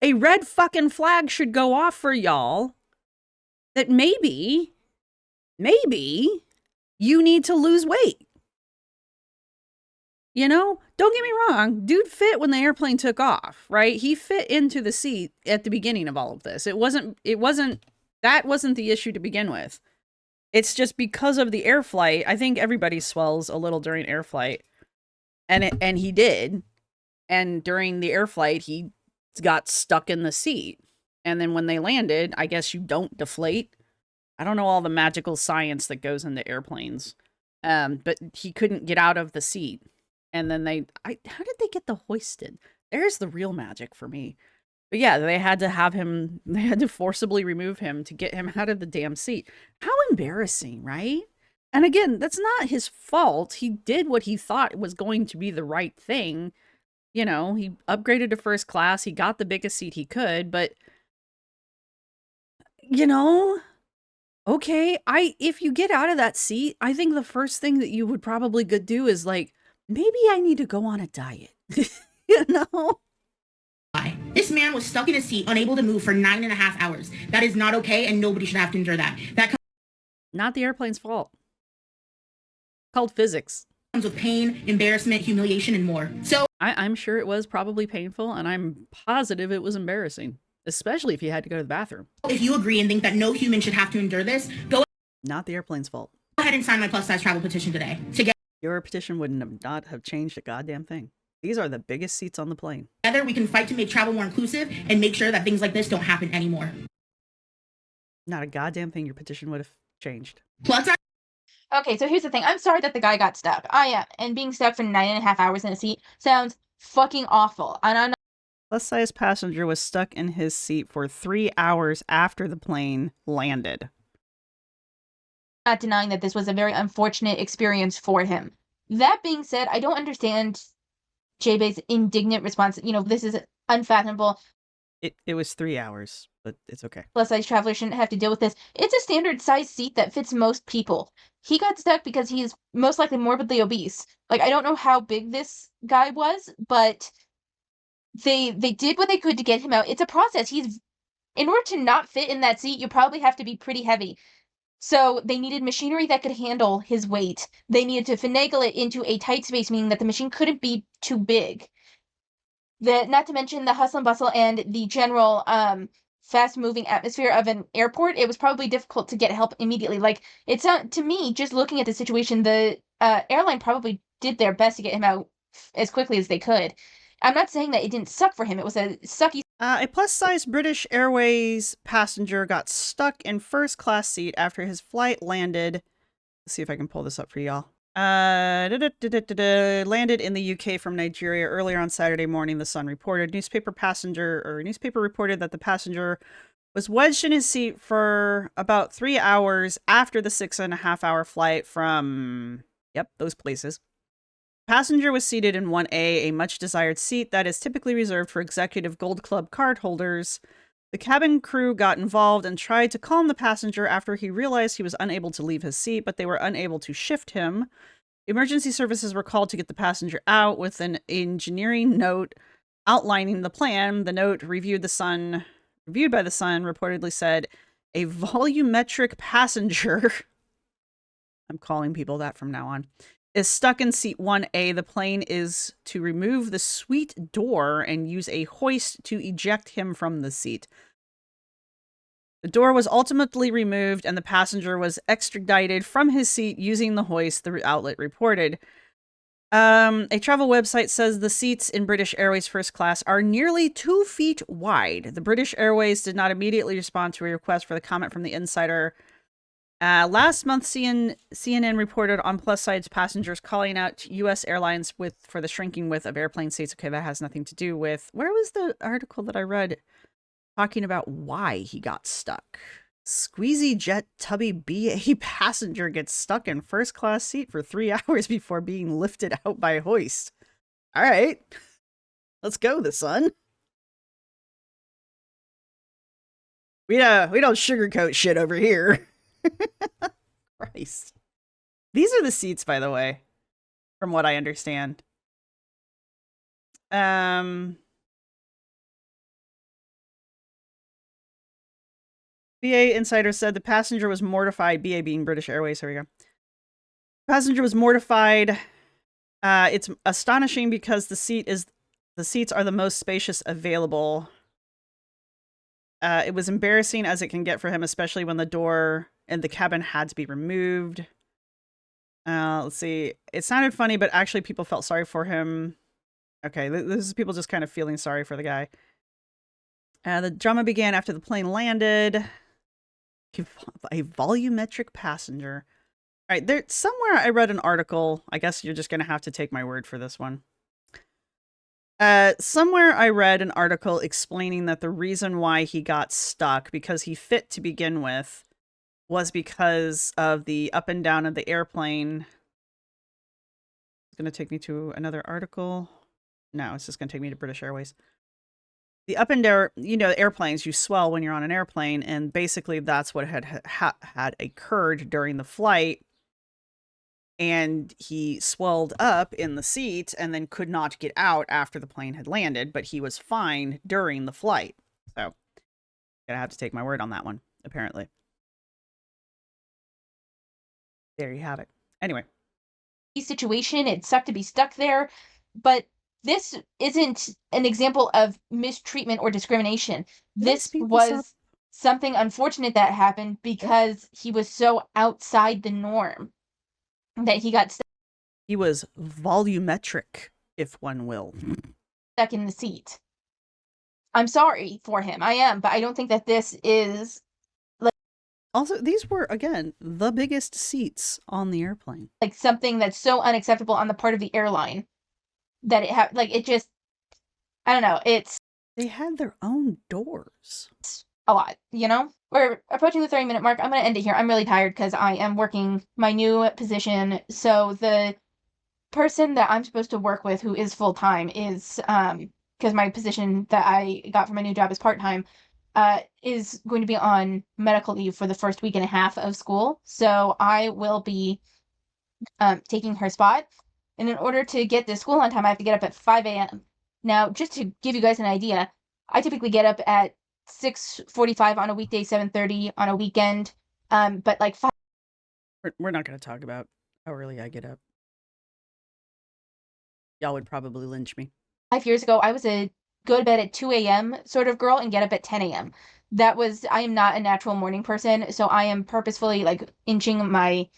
a red fucking flag should go off for y'all that maybe you need to lose weight. You know, don't get me wrong. Dude fit when the airplane took off, right? He fit into the seat at the beginning of all of this. That wasn't the issue to begin with. It's just because of the air flight. I think everybody swells a little during air flight. And he did. And during the air flight, he got stuck in the seat. And then when they landed, I guess you don't deflate. I don't know all the magical science that goes into airplanes. But he couldn't get out of the seat. And then how did they get the hoisted? There's the real magic for me. But yeah, they had to forcibly remove him to get him out of the damn seat. How embarrassing, right? And again, that's not his fault. He did what he thought was going to be the right thing. You know, he upgraded to first class. He got the biggest seat he could, but you know, okay, if you get out of that seat, I think the first thing that you would probably do is like, maybe I need to go on a diet. You know? This man was stuck in a seat, unable to move for 9.5 hours. That is not okay, and nobody should have to endure that. That Not the airplane's fault. Called physics. comes with pain, embarrassment, humiliation, and more. So I'm sure it was probably painful, and I'm positive it was embarrassing, especially if you had to go to the bathroom. if you agree and think that no human should have to endure this, go Not the airplane's fault. ahead and sign my plus-size travel petition today. Your petition would not have changed a goddamn thing. These are the biggest seats on the plane. Together, we can fight to make travel more inclusive and make sure that things like this don't happen anymore. Not a goddamn thing your petition would have changed. Plus, Okay, so here's the thing. I'm sorry that the guy got stuck. I am. And being stuck for 9.5 hours in a seat sounds fucking awful. And I'm Plus-size passenger was stuck in his seat for 3 hours after the plane landed. not denying that this was a very unfortunate experience for him. That being said, I don't understand Jade's indignant response. You know, this is unfathomable. It was 3 hours, but it's okay. Plus size travelers shouldn't have to deal with this. It's a standard size seat that fits most people. He got stuck because he's most likely morbidly obese. Like, I don't know how big this guy was, but they did what they could to get him out. It's a process. In order to not fit in that seat, you probably have to be pretty heavy. So they needed machinery that could handle his weight. They needed to finagle it into a tight space, meaning that the machine couldn't be too big. Not to mention the hustle and bustle and the general fast-moving atmosphere of an airport. It was probably difficult to get help immediately. Like, it's to me, just looking at the situation, the airline probably did their best to get him out as quickly as they could. I'm not saying that it didn't suck for him. It was a sucky. A plus-size British Airways passenger got stuck in first-class seat after his flight landed. Let's see if I can pull this up for y'all. Landed in the UK from Nigeria earlier on Saturday morning, the Sun reported. Newspaper reported that the passenger was wedged in his seat for about 3 hours after the 6.5-hour flight from, those places. Passenger was seated in 1A, a much-desired seat that is typically reserved for executive Gold Club card holders. The cabin crew got involved and tried to calm the passenger after he realized he was unable to leave his seat, but they were unable to shift him. Emergency services were called to get the passenger out with an engineering note outlining the plan. The note reviewed by the Sun, reportedly said, a volumetric passenger, I'm calling people that from now on, is stuck in seat 1A. The plane is to remove the suite door and use a hoist to eject him from the seat. The door was ultimately removed and the passenger was extradited from his seat using the hoist, the outlet reported. A travel website says the seats in British Airways first class are nearly 2 feet wide. The British Airways did not immediately respond to a request for the comment from the insider. Last month, CNN reported on plus-size passengers calling out to U.S. airlines for the shrinking width of airplane seats. Okay, that has nothing to do with... Where was the article that I read talking about why he got stuck? Squeezy jet tubby BA passenger gets stuck in first-class seat for 3 hours before being lifted out by hoist. All right. Let's go, the Sun. We don't sugarcoat shit over here. Christ. These are the seats, by the way, from what I understand. BA Insider said the passenger was mortified. BA being British Airways. Here we go. Passenger was mortified. It's astonishing because the seats are the most spacious available. It was embarrassing as it can get for him, especially when the door in the cabin had to be removed. Let's see. It sounded funny, but actually people felt sorry for him. Okay, this is people just kind of feeling sorry for the guy. The drama began after the plane landed. A volumetric passenger. All right, there somewhere I read an article. I guess you're just going to have to take my word for this one. Somewhere I read an article explaining that the reason why he got stuck, because he fit to begin with, was because of the up and down of the airplane. It's going to take me to another article. No, it's just going to take me to British Airways. The up and down, airplanes, you swell when you're on an airplane, and basically that's what had occurred during the flight. And he swelled up in the seat and then could not get out after the plane had landed, but he was fine during the flight. So, gonna have to take my word on that one, apparently. There you have it. Anyway. Situation, it sucked to be stuck there, but this isn't an example of mistreatment or discrimination. This was something unfortunate that happened because he was so outside the norm that he got stuck. He was volumetric, if one will. Stuck in the seat. I'm sorry for him. I am, but I don't think that this is like. Also, these were, again, the biggest seats on the airplane. Like something that's so unacceptable on the part of the airline that it just, I don't know, they had their own doors. A lot, We're approaching the 30-minute mark. I'm going to end it here. I'm really tired because I am working my new position. So the person that I'm supposed to work with who is full-time is, because my position that I got for my new job is part-time, is going to be on medical leave for the first week and a half of school. So I will be taking her spot. And in order to get to school on time, I have to get up at 5 a.m. Now, just to give you guys an idea, I typically get up at 6:45 on a weekday, 7:30 on a weekend. But like 5. We're not going to talk about how early I get up. Y'all would probably lynch me. 5 years ago, I was a go to bed at 2 a.m. sort of girl and get up at 10 a.m. I am not a natural morning person, so I am purposefully like inching my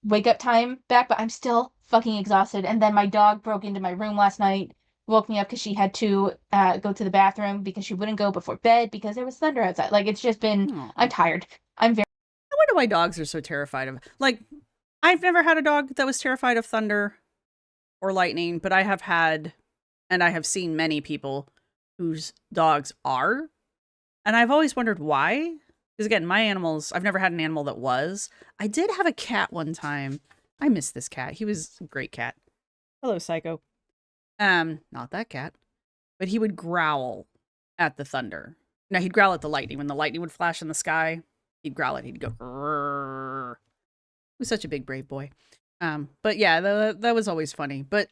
wake up time back, but I'm still fucking exhausted. And then my dog broke into my room last night, woke me up because she had to go to the bathroom because she wouldn't go before bed because there was thunder outside. Like, it's just been, I'm tired. I wonder why dogs are so terrified of, like, I've never had a dog that was terrified of thunder or lightning, but I have had, and I have seen many people whose dogs are, and I've always wondered why. Because again, my animals, I've never had an animal that was. I did have a cat one time. I miss this cat. He was a great cat. Hello, Psycho. Not that cat. But he would growl at the thunder. No, he'd growl at the lightning. When the lightning would flash in the sky, he'd growl it. He'd go, "Rrrr." He was such a big, brave boy. But yeah, that was always funny. But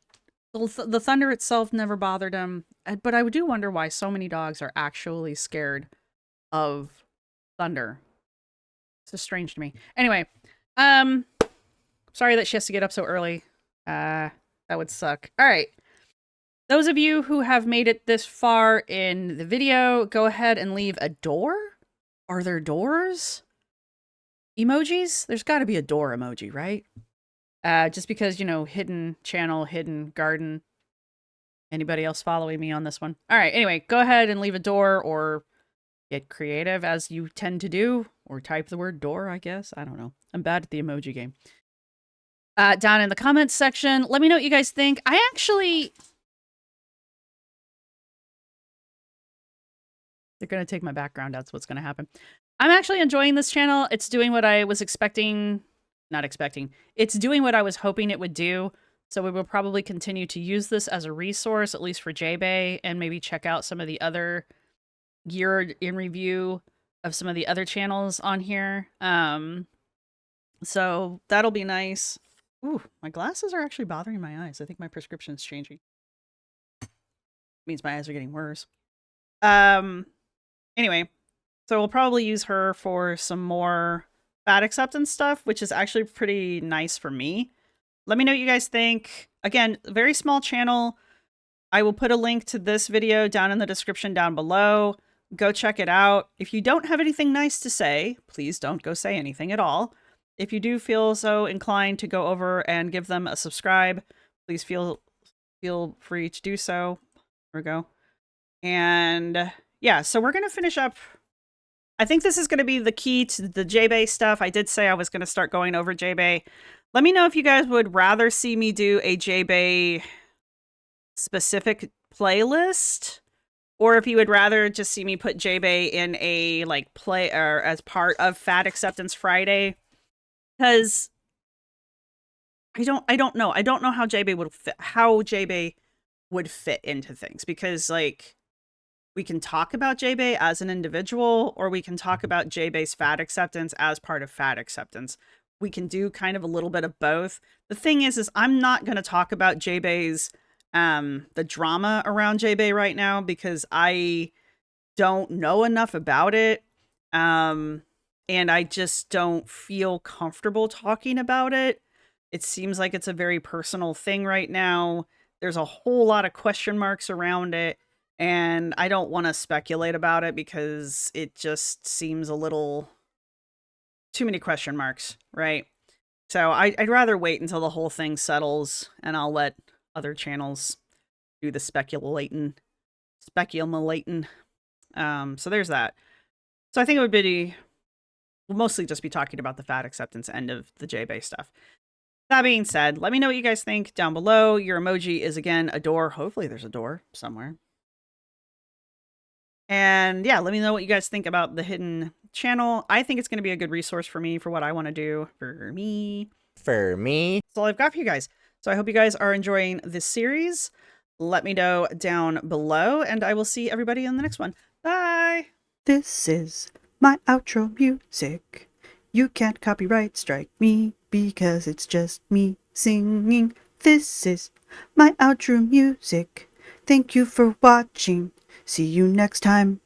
the thunder itself never bothered him. But I do wonder why so many dogs are actually scared of thunder. It's just strange to me. Anyway, sorry that she has to get up so early. That would suck. All right. Those of you who have made it this far in the video, go ahead and leave a door. Are there doors? Emojis? There's got to be a door emoji, right? Just because, hidden channel, hidden garden. Anybody else following me on this one? All right. Anyway, go ahead and leave a door or get creative as you tend to do, or type the word door, I guess. I don't know. I'm bad at the emoji game. Down in the comments section, let me know what you guys think. They're going to take my background. That's what's going to happen. I'm actually enjoying this channel. It's doing what I was expecting. Not expecting. It's doing what I was hoping it would do. So we will probably continue to use this as a resource, at least for Jade, and maybe check out some of the other geared in review of some of the other channels on here. So that'll be nice. Ooh, my glasses are actually bothering my eyes. I think my prescription is changing. Means my eyes are getting worse. Anyway, so we'll probably use her for some more fat acceptance stuff, which is actually pretty nice for me. Let me know what you guys think. Again, very small channel. I will put a link to this video down in the description down below. Go check it out. If you don't have anything nice to say, please don't go say anything at all. If you do feel so inclined to go over and give them a subscribe, please feel free to do so. There we go. And yeah, so we're going to finish up. I think this is going to be the key to the J-Bay stuff. I did say I was going to start going over J-Bay. Let me know if you guys would rather see me do a J-Bay specific playlist, or if you would rather just see me put J-Bay in a like play or as part of Fat Acceptance Friday. Because I don't know. I don't know how J-Bay would fit into things, because like we can talk about J-Bay as an individual, or we can talk about J-Bay's Fat Acceptance as part of Fat Acceptance. We can do kind of a little bit of both. The thing is I'm not going to talk about J-Bay's the drama around J-Bay right now, because I don't know enough about it. And I just don't feel comfortable talking about it. It seems like it's a very personal thing right now. There's a whole lot of question marks around it, and I don't want to speculate about it because it just seems a little too many question marks, right? So I'd rather wait until the whole thing settles, and I'll let other channels do the speculating. So there's that. So I think it would be, we'll mostly just be talking about the Fat Acceptance end of the J-Bay stuff. That being said, let me know what you guys think down below. Your emoji is, again, a door. Hopefully there's a door somewhere. And yeah, let me know what you guys think about the hidden channel. I think it's going to be a good resource for me for what I want to do for me. That's all I've got for you guys. So I hope you guys are enjoying this series. Let me know down below, and I will see everybody in the next one. Bye! This is my outro music. You can't copyright strike me because it's just me singing. This is my outro music. Thank you for watching. See you next time.